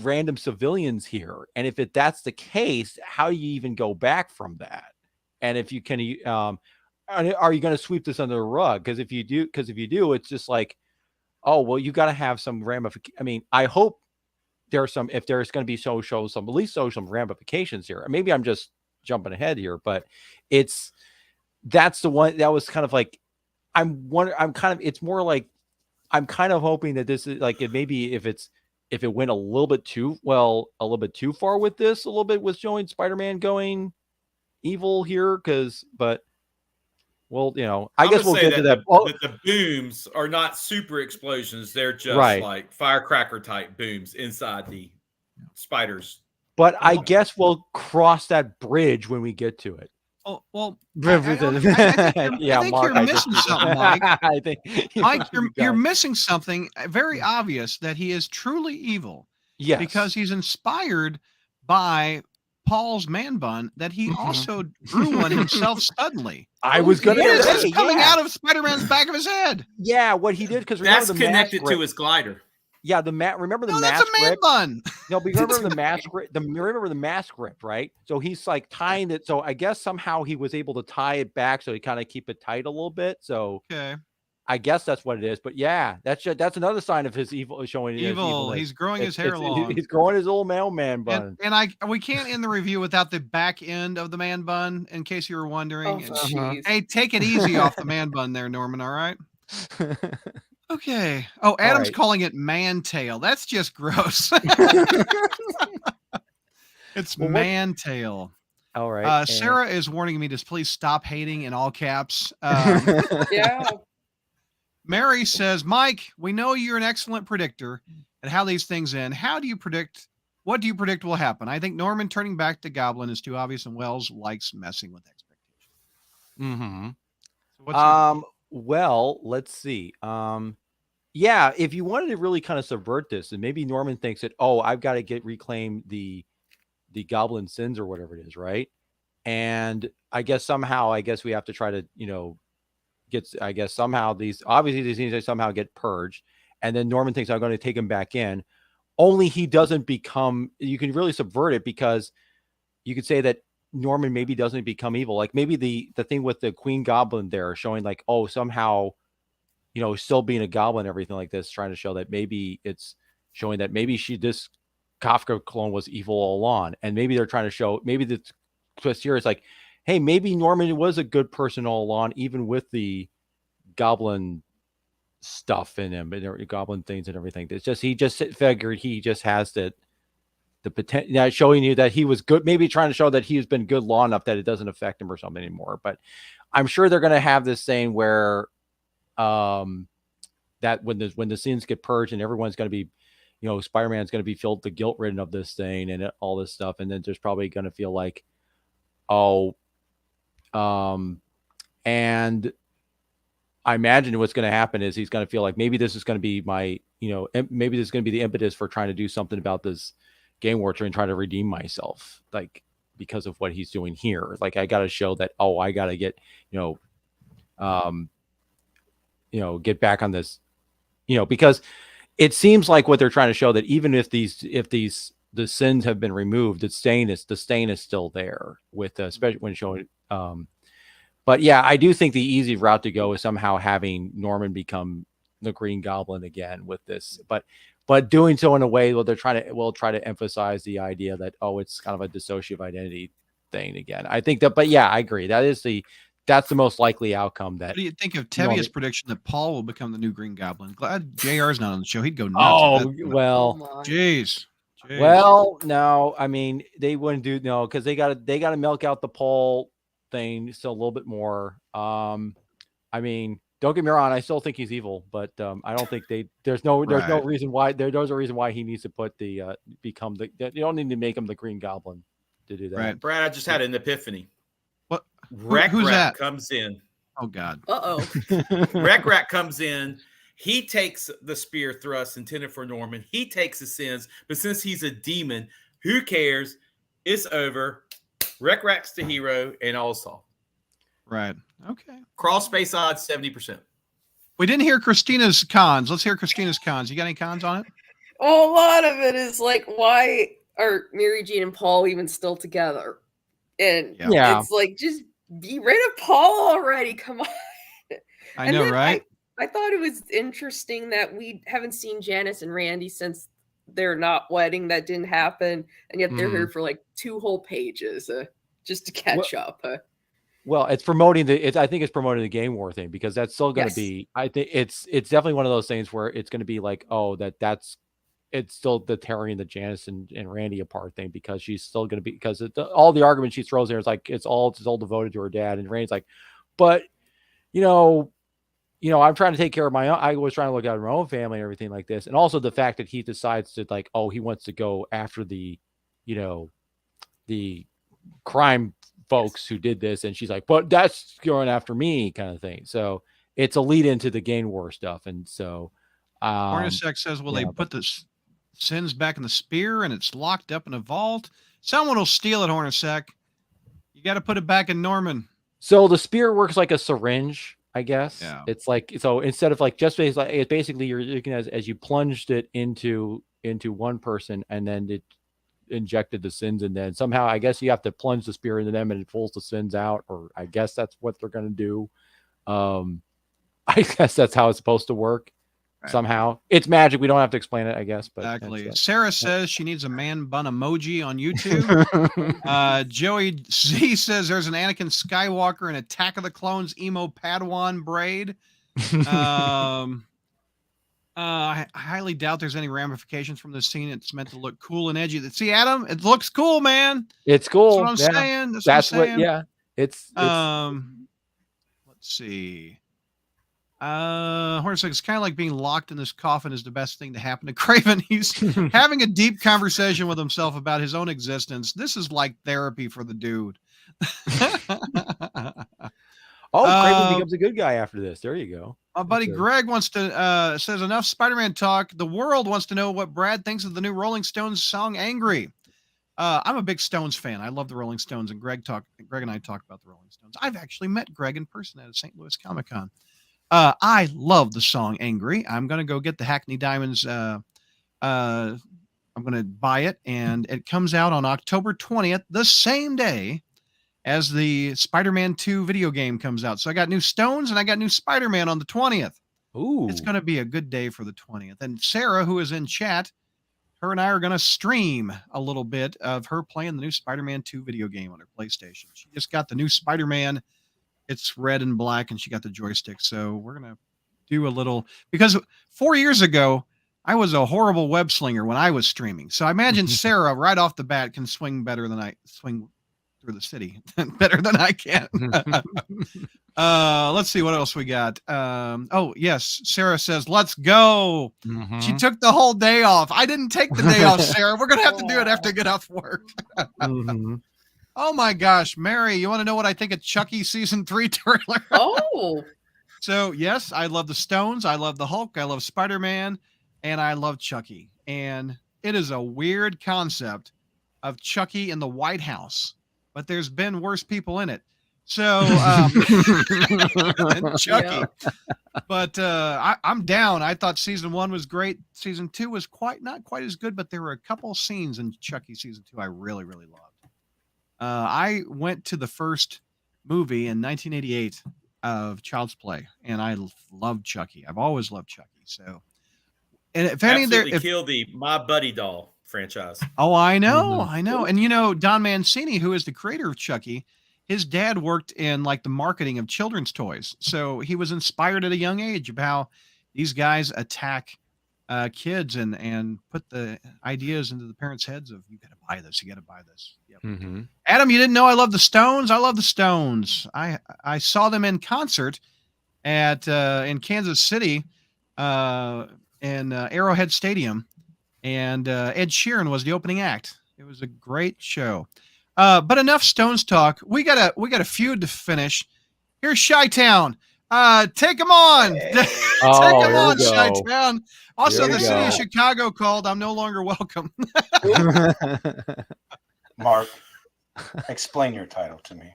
random civilians here? And if that's the case, how do you even go back from that? And if you can, are you going to sweep this under the rug? Because if you do, it's just like, oh, well, you got to have some ramification. I mean, I hope if there's going to be at least some ramifications here. Maybe I'm just jumping ahead here, but that's the one that was kind of like, it's more like, I'm kind of hoping that this is like, maybe if it went a little bit too far with this, a little bit with showing Spider-Man going evil here. Well, I guess we'll get to that. That the booms are not super explosions. They're just like firecracker type booms inside the spiders. But I guess we'll cross that bridge when we get to it. Oh, well, I think Mark, you're missing something, Mike. I think Mike, you're missing something very obvious, that he is truly evil. Yes. Because he's inspired by Paul's man bun, that he also drew one himself suddenly. I was going to say, it's coming out of Spider-Man's back of his head. Yeah, what he did, because that's connected to his glider. Yeah, remember the mask that's a man grip? bun. No, but you remember the mask grip? Remember the mask grip, right? So he's like tying it. So I guess somehow he was able to tie it back, so he kind of keep it tight a little bit. So okay, I guess that's what it is. But yeah, that's another sign of his evil, showing evil. He's growing his hair long. He's growing his old man bun. And we can't end the review without the back end of the man bun, in case you were wondering. Hey, take it easy off the man bun there, Norman. All right. Okay. Oh, Adam's calling it man tail. That's just gross. It's man tail. All right. Sarah is warning me to please stop hating in all caps. Yeah. Mary says, Mike, we know you're an excellent predictor at how these things end. What do you predict will happen? I think Norman turning back to Goblin is too obvious, and Wells likes messing with expectations. Mm-hmm. Well, let's see. Yeah, if you wanted to really kind of subvert this, and maybe Norman thinks that, oh, I've got to reclaim the Goblin sins or whatever it is, right? And I guess we have to try to, somehow these things that somehow get purged, and then Norman thinks I'm going to take him back in. Only he doesn't become. You can really subvert it, because you could say that Norman maybe doesn't become evil. Like maybe the thing with the Queen Goblin there showing like, oh, somehow, still being a goblin, everything like this, trying to show that maybe it's showing that maybe this Kafka clone was evil all along. And maybe they're trying to show, maybe the twist here is like, hey, maybe Norman was a good person all along, even with the goblin stuff in him and goblin things and everything. It's just, he just figured he just has that the potential, showing you that he was good, maybe trying to show that he's been good long enough that it doesn't affect him or something anymore. But I'm sure they're going to have this thing where that when the sins get purged and everyone's going to be, Spider-Man's going to be filled the guilt ridden of this thing and all this stuff, and then there's probably going to feel like, and I imagine what's going to happen is he's going to feel like maybe this is going to be my, maybe this is going to be the impetus for trying to do something about this game warcher and try to redeem myself, like because of what he's doing here. Like I got to show that, I got to get, get back on this, because it seems like what they're trying to show that even if the sins have been removed, the stain is still there with, especially when showing, but yeah, I do think the easy route to go is somehow having Norman become the Green Goblin again with this, but doing so in a way where they're try to emphasize the idea that, it's kind of a dissociative identity thing again. I think that, but yeah, I agree. That's the most likely outcome. That. What do you think of Tevia's prediction that Paul will become the new Green Goblin? Glad JR's not on the show. He'd go nuts. Oh, well, jeez. Well, no, I mean, they wouldn't do because they got to milk out the Paul thing still a little bit more. I mean, don't get me wrong, I still think he's evil, but I don't think there's no reason why there's a reason why he needs to put you don't need to make him the Green Goblin to do that. Right. Brad, I just had an epiphany. What? Who's that? Comes in. Oh God. Rak comes in. He takes the spear thrust intended for Norman. He takes the sins, but since he's a demon, who cares? It's over. Rak's the hero, and all solved. Right. Okay. Crawlspace odds 70%. We didn't hear Christina's cons. Let's hear Christina's cons. You got any cons on it? Well, a lot of it is like, why are Mary Jane and Paul even still together? And it's like, just be rid of Paul already. Come on. I know, right? I thought it was interesting that we haven't seen Janice and Randy since their not wedding. That didn't happen. And yet they're here for like 2 whole pages just to catch up. Well, it's promoting I think it's promoting the game war thing, because that's still going to be, I think it's definitely one of those things where it's going to be like, it's still the tearing the Janice and Randy apart thing, because she's still going to be, because all the arguments she throws there is like, it's all devoted to her dad. And Randy's like, but I'm trying to take care of I was trying to look out my own family and everything like this. And also the fact that he decides to like, he wants to go after the crime folks who did this. And she's like, but that's going after me kind of thing. So it's a lead into the game war stuff. And so Hornacek says, they put the sins back in the spear and it's locked up in a vault? Someone will steal it, Hornacek. You got to put it back in Norman. So the spear works like a syringe, I guess. Yeah. It's like, so instead of like just basically you're looking as you plunged it into one person and then it injected the sins, and then somehow I guess you have to plunge the spear into them and it pulls the sins out, or I guess that's what they're going to do. I guess that's how it's supposed to work. Right. Somehow it's magic. We don't have to explain it, I guess. But exactly. Sarah says she needs a man bun emoji on YouTube. Joey Z says there's an Anakin Skywalker in Attack of the Clones emo Padawan braid. I highly doubt there's any ramifications from this scene. It's meant to look cool and edgy. See, Adam, it looks cool, man. It's cool. That's what I'm saying. That's what. Yeah. It's. Let's see. Hornacek, it's kind of like being locked in this coffin is the best thing to happen to Craven. He's having a deep conversation with himself about his own existence. This is like therapy for the dude. Craven becomes a good guy after this. There you go. My buddy Greg wants to says enough Spider-Man talk. The world wants to know what Brad thinks of the new Rolling Stones song "Angry." I'm a big Stones fan. I love the Rolling Stones, and Greg and I talk about the Rolling Stones. I've actually met Greg in person at a St. Louis Comic-Con. I love the song "Angry." I'm gonna go get the Hackney Diamonds. I'm gonna buy it, and it comes out on October 20th, the same day as the Spider-Man 2 video game comes out. So I got new Stones and I got new Spider-Man on the 20th. Ooh. It's going to be a good day for the 20th. And Sarah, who is in chat, her and I are going to stream a little bit of her playing the new Spider-Man 2 video game on her PlayStation. She just got the new Spider-Man. It's red and black, and she got the joystick. So we're going to do a little, because 4 years ago, I was a horrible web slinger when I was streaming. So I imagine Sarah right off the bat can swing better than I swing through the city better than I can. Let's see what else we got. Oh yes, Sarah says, let's go. She took the whole day off. I didn't take the day off, Sarah. We're gonna have to do it after I get off work. Oh my gosh, Mary, you want to know what I think of Chucky season 3 trailer? Oh. So yes, I love the Stones, I love the Hulk, I love Spider-Man, and I love Chucky. And it is a weird concept of Chucky in the White House, but there's been worse people in it. So Chucky. Yeah. But I'm down. I thought season 1 was great. Season 2 was not quite as good, but there were a couple of scenes in Chucky season 2 I really, really loved. I went to the first movie in 1988 of Child's Play, and I loved Chucky. I've always loved Chucky. So, and if any there, kill the My Buddy doll franchise. Oh, I know, I know. And you know, Don Mancini, who is the creator of Chucky, his dad worked in like the marketing of children's toys. So he was inspired at a young age of how these guys attack kids and put the ideas into the parents' heads of, you got to buy this, you got to buy this. Yep. Adam, you didn't know I love the Stones? I love the Stones. I saw them in concert at in Kansas City in Arrowhead Stadium, and Ed Sheeran was the opening act. It was a great show. But enough Stones talk. We got a feud to finish. Here's Chi-Town. Take them on. Take them on, Chi-Town. Also, the city of Chicago called. I'm no longer welcome. Mark, explain your title to me.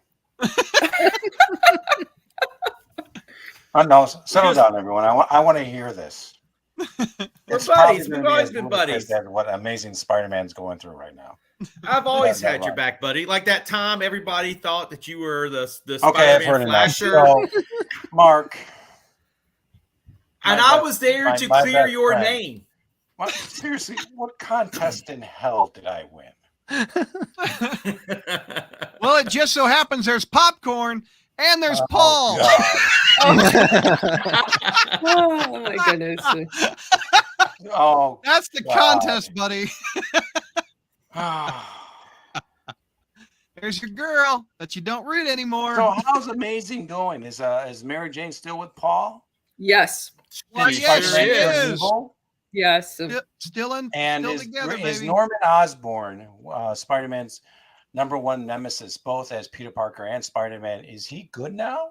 No, settle down, everyone. I want to hear this. We're buddies. We've always been buddies. What Amazing Spider-Man's going through right now. I've always had your back, buddy. Like that time, everybody thought that you were the Spider-Man flasher. So, Mark. And I was there to clear your name. What, seriously, what contest in hell did I win? Well, it just so happens there's popcorn and there's Paul. Oh my goodness. Oh, that's the contest, buddy. There's your girl that you don't read anymore. So how's Amazing going? Is Mary Jane still with Paul? Yes. Well, yes, she is. Yes. Still together, is baby. Norman Osborn, Spider-Man's #1 nemesis, both as Peter Parker and Spider-Man, is he good now?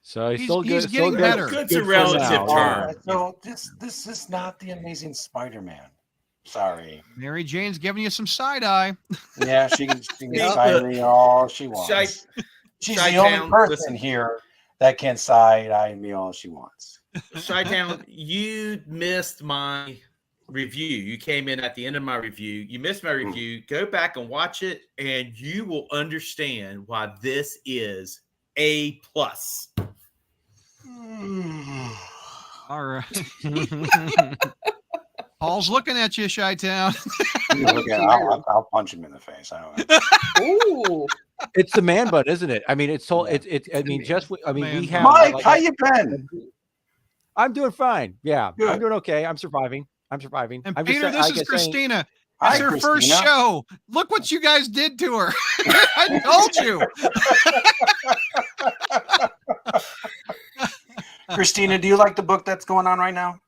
So he's still good. He's getting better. Good's a relative term. So this is not the Amazing Spider-Man. Sorry. Mary Jane's giving you some side eye. Yeah, she can side me all she wants. She's the only person here that can side eye me all she wants. Chi-Town, you missed my review. You came in at the end of my review. You missed my review. Go back and watch it, and you will understand why this is A+. All right. Paul's looking at you, Chi-Town. I'll punch him in the face. I don't know. Ooh. It's the man bun, isn't it? I mean, it's so it's. I mean, we have. Mike, how you been? I'm doing fine. Yeah, good. I'm doing okay. I'm surviving. And Peter, this is Christina. It's her first show. Look what you guys did to her. I told you. Christina, do you like the book that's going on right now?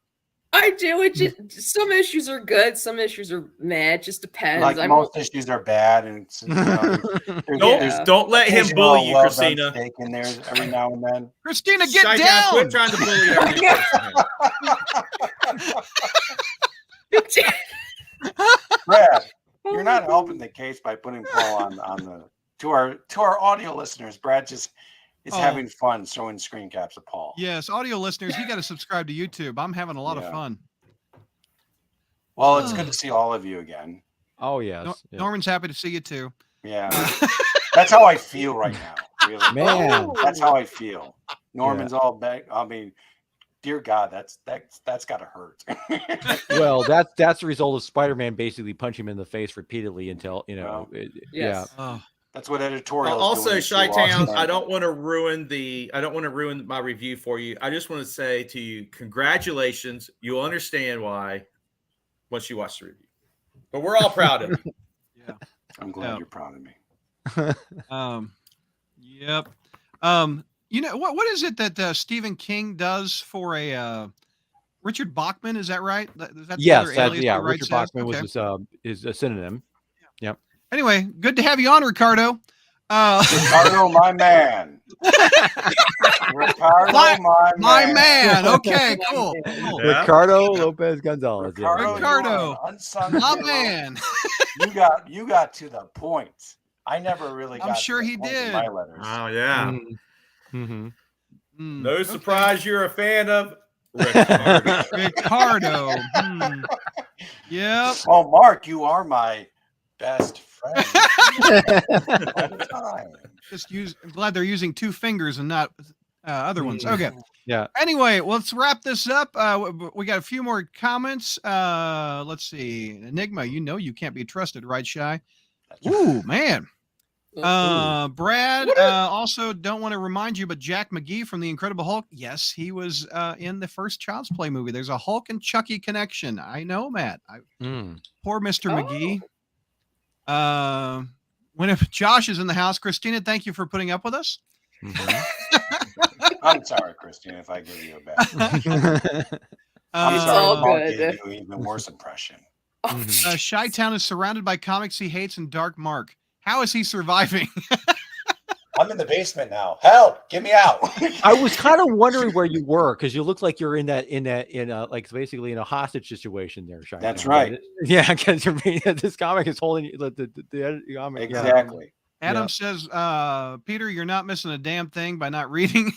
I do. It just, some issues are good, some issues are mad. It just depends. Like most issues are bad, and don't let him bully you, Christina. In there every now and then. Christina, get down! Quit trying to bully her. Brad, you're not helping the case by putting Paul on the to our audio listeners. Brad just is having fun showing screen caps of Paul. Yes, audio listeners, you got to subscribe to YouTube. I'm having a lot of fun. Well, it's good to see all of you again. Oh yes, Norman's happy to see you too. Yeah, that's how I feel right now. Really. Man, that's how I feel. Norman's all back. I mean, dear God, that's got to hurt. Well, that's the result of Spider-Man basically punching him in the face repeatedly until Yes. Yeah. Oh. That's what editorial. Also, Chi-Town, I don't want to ruin my review for you. I just want to say to you, congratulations. You'll understand why once you watch the review. But we're all proud of you. Yeah. I'm glad you're proud of me. Yep. You know what is it that Stephen King does for a Richard Bachman? Is that right? Is that yes, Richard Richard Bachman was his a synonym. Yep. Anyway, good to have you on, Ricardo. Ricardo, my man. Ricardo, my man. Okay, cool. Yeah. Ricardo Lopez Gonzalez. Ricardo, unsung my hero. man. You got to the point. I never really got I'm sure to the he point in did. my letters. Oh, yeah. Mm-hmm. No surprise you're a fan of Ricardo. Ricardo. Yep. Oh, Mark, you are my best friend. All the time. I'm glad they're using 2 fingers and not other ones. Okay. Yeah. Anyway, let's wrap this up. We got a few more comments. Let's see. Enigma, you can't be trusted, right, Shy? Ooh, man. Brad, also don't want to remind you, but Jack McGee from The Incredible Hulk. Yes, he was in the first Child's Play movie. There's a Hulk and Chucky connection. I know, Matt. Poor Mr. McGee. If Josh is in the house, Christina, thank you for putting up with us. I'm sorry, Christina, if I give you a bad. I'm sorry, Mark gave you even worse impression. Chi-Town is surrounded by comics he hates and Dark Mark. How is he surviving? I'm in the basement now. Help! Get me out! I was kind of wondering where you were because you look like you're in like basically in a hostage situation there, Chi. That's right. Yeah, because this comic is holding you. The comic. Exactly. Adam says, Peter, you're not missing a damn thing by not reading.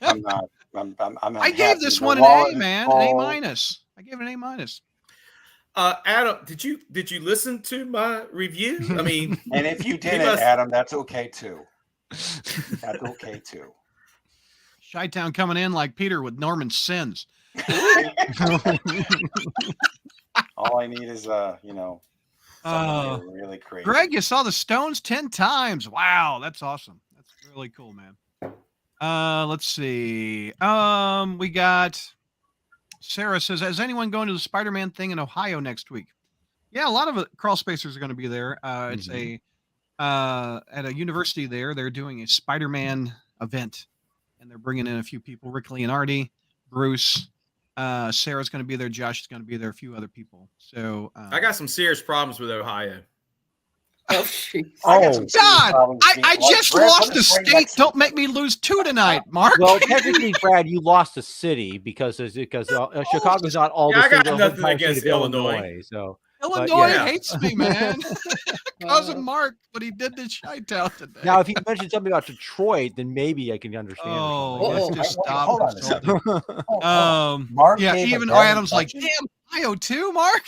I'm not. I gave this one an A, man. An A minus. I gave it an A minus. Adam, did you listen to my review? I mean, and if you didn't, Adam, that's okay too. That's okay too. Chi-Town coming in like Peter with Norman Sins. All I need is really crazy. Greg, you saw the Stones 10 times. Wow, that's awesome. That's really cool, man. Let's see. We got Sarah says, is anyone going to the Spider-Man thing in Ohio next week? Yeah, a lot of Crawlspacers are going to be there. It's at a university there. They're doing a Spider-Man event, and they're bringing in a few people. Rick Leonardi, Bruce, Sarah's going to be there. Josh is going to be there. A few other people. So I got some serious problems with Ohio. Oh, jeez. Oh, God. I just lost a state. Don't make me lose 2 tonight, Mark. Well, technically, Brad, you lost a city because Chicago's not all the I got state nothing against Illinois. So Illinois hates me, man. Because of Mark, what he did to Chi-Town today. Now, if you mentioned something about Detroit, then maybe I can understand. Let's just stop. Hold on a second. Mark, even Adam's like, damn, Ohio too, Mark.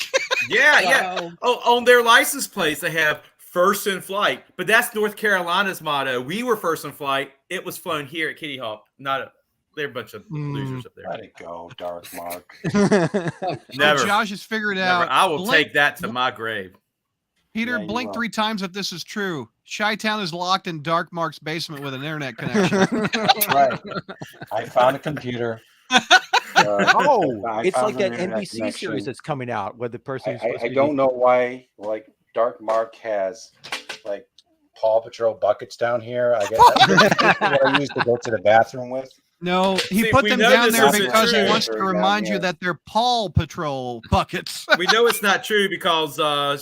Yeah. Oh, on their license plates, they have first in flight, but that's North Carolina's motto. We were first in flight. It was flown here at Kitty Hawk. They're a bunch of losers up there. Let it go, Dark Mark. Never. Josh has figured out. I will take that to my grave. Peter, blink 3 times if this is true. Chi-Town is locked in Dark Mark's basement with an internet connection. That's right. I found a computer. It's like that NBC series that's coming out where the person. I don't know why, like Dark Mark has like Paw Patrol buckets down here. I guess that's what I used to go to the bathroom with. No, he put them down there because he wants to remind you that they're Paw Patrol buckets. We know it's not true because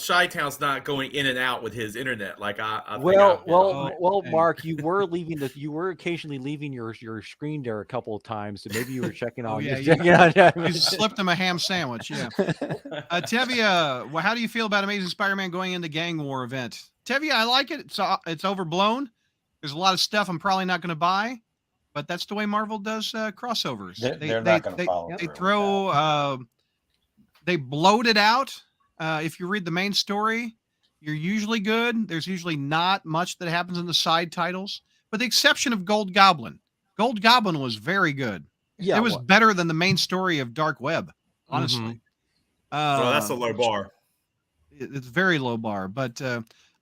Chi-Town's not going in and out with his internet. Like Mark, you were occasionally leaving your screen there a couple of times, so maybe you were checking on. You slipped him a ham sandwich. Yeah. Tevia, well, how do you feel about Amazing Spider-Man going into Gang War event? Tevia, I like it. It's overblown. There's a lot of stuff I'm probably not going to buy. But that's the way Marvel does crossovers. They're not going to follow. They throw, they bloat it out. If you read the main story, you're usually good. There's usually not much that happens in the side titles, with the exception of Gold Goblin. Gold Goblin was very good. Yeah, it was better than the main story of Dark Web, honestly. Well, that's a low bar. It's very low bar, but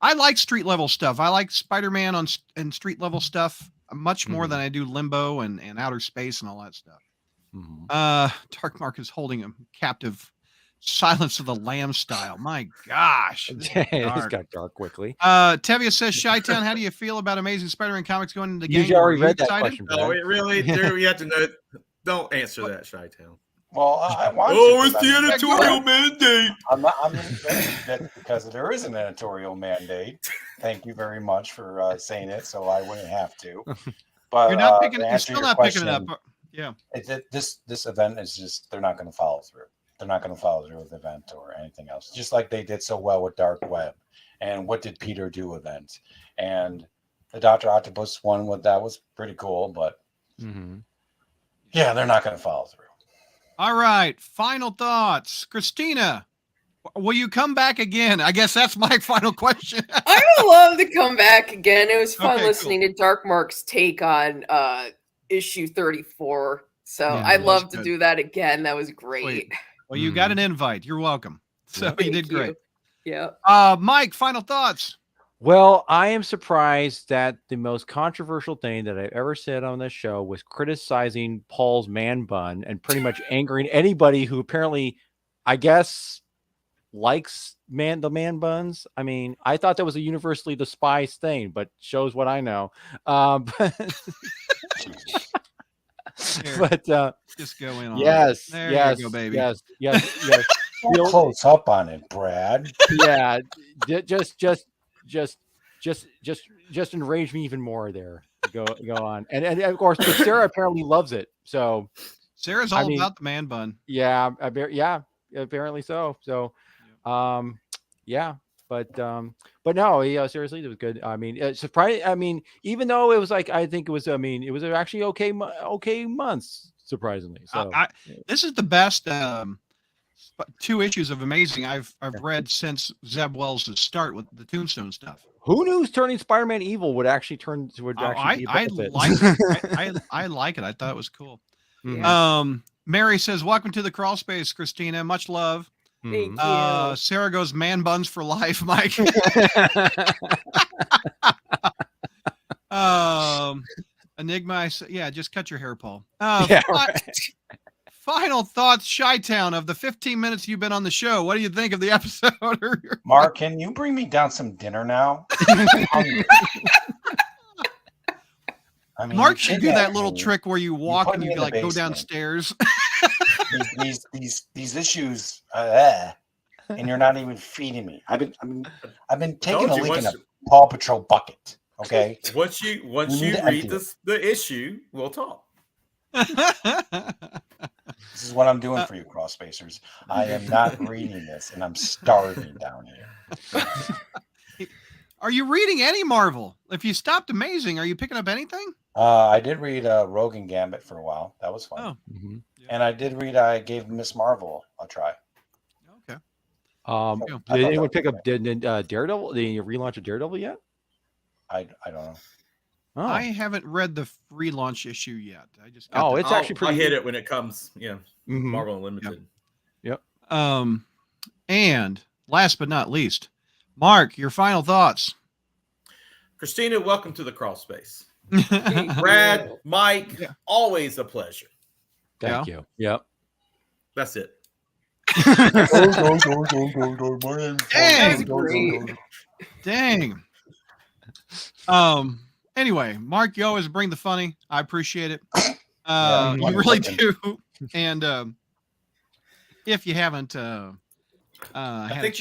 I like street level stuff. I like Spider-Man and street level stuff much more than I do Limbo and outer space and all that stuff. Dark Mark is holding him captive. Silence of the Lamb style. My gosh. It's got dark quickly. Tevia says, Chi-Town, how do you feel about Amazing Spider-Man comics going into the game? You already read that question. Oh, it really? We have to know. Don't answer that, Chi-Town. Well, I want it's the editorial mandate. I'm going to because there is an editorial mandate. Thank you very much for saying it, so I wouldn't have to. But you're not picking it. You're still not picking it up. Yeah. This event is just, they're not going to follow through. They're not going to follow through with the event or anything else. Just like they did so well with Dark Web and What Did Peter Do event. And the Dr. Octopus one, that was pretty cool, but yeah, they're not going to follow through. All right. Final thoughts. Christina, will you come back again? I guess that's my final question. I would love to come back again. It was fun listening to Dark Mark's take on issue 34. So I'd love to do that again. That was great. Sweet. Well, you got an invite. You're welcome. So you did great. Yeah. Mike, final thoughts. Well, I am surprised that the most controversial thing that I've ever said on this show was criticizing Paul's man bun and pretty much angering anybody who apparently, I guess, likes the man buns. I mean, I thought that was a universally despised thing, but shows what I know. But just go in on yes, it. There you go, baby. Yes. Close up on it, Brad. Yeah, just enrage me even more there. Go on, and of course, but Sarah apparently loves it. So Sarah's all about the man bun. Yeah, apparently so. So, yeah, but no, seriously, it was good. I mean, surprised. I mean, even though it was like, I think it was. I mean, it was actually okay months, surprisingly. So this is the best 2 issues of Amazing I've read since Zeb Wells' start with the Tombstone stuff. Who knew turning Spider-Man evil would actually be I like it. I like it. I thought it was cool. Mary says, welcome to the Crawlspace, Christina. Much love. Thank you. Sarah goes, man buns for life, Mike. Enigma, just cut your hair, Paul. Final thoughts, Chi-Town, of the 15 minutes you've been on the show. What do you think of the episode? Mark, can you bring me down some dinner now? I mean, Mark should do that little trick where you walk and you like go downstairs. these issues, and you're not even feeding me. I've been taking a leak in a Paw Patrol bucket. Okay. Once you read the issue, we'll talk. This is what I'm doing for you, Cross Spacers. I am not reading this, and I'm starving down here. Are you reading any Marvel? If you stopped Amazing, are you picking up anything? I did read Rogue and Gambit for a while. That was fun. Oh. And I did read. I gave Miss Marvel a try. Okay. Did anyone pick up Daredevil? The relaunch of Daredevil yet? I don't know. Oh. I haven't read the relaunch issue yet. I just it's actually pretty. I hit it when it comes. Yeah, Marvel Unlimited. Yep. And last but not least, Mark, your final thoughts. Christina, welcome to the Crawlspace. Brad, Mike, always a pleasure. Thank you. Yep. That's it. Dang. Anyway, Mark, you always bring the funny. I appreciate it. You really do. And if you haven't I think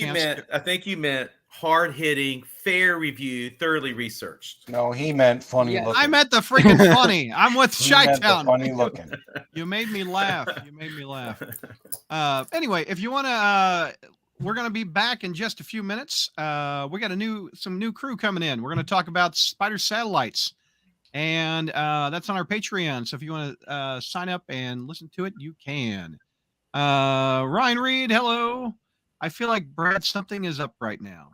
you meant hard-hitting, fair review, thoroughly reasoned. No, he meant funny looking. I meant the freaking funny. I'm with Chi-Town. Funny looking. You made me laugh. Anyway, if you want to, we're going to be back in just a few minutes. We got some new crew coming in. We're going to talk about Spider Satellites, and that's on our Patreon. So if you want to sign up and listen to it, you can. Ryan Reed, hello. I feel like Brad something is up right now.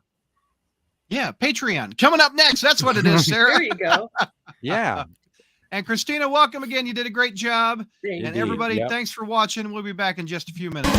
Yeah, Patreon coming up next. That's what it is, Sarah. There you go. Yeah. And Christina, welcome again. You did a great job. Thank and you. Everybody, thanks for watching. We'll be back in just a few minutes.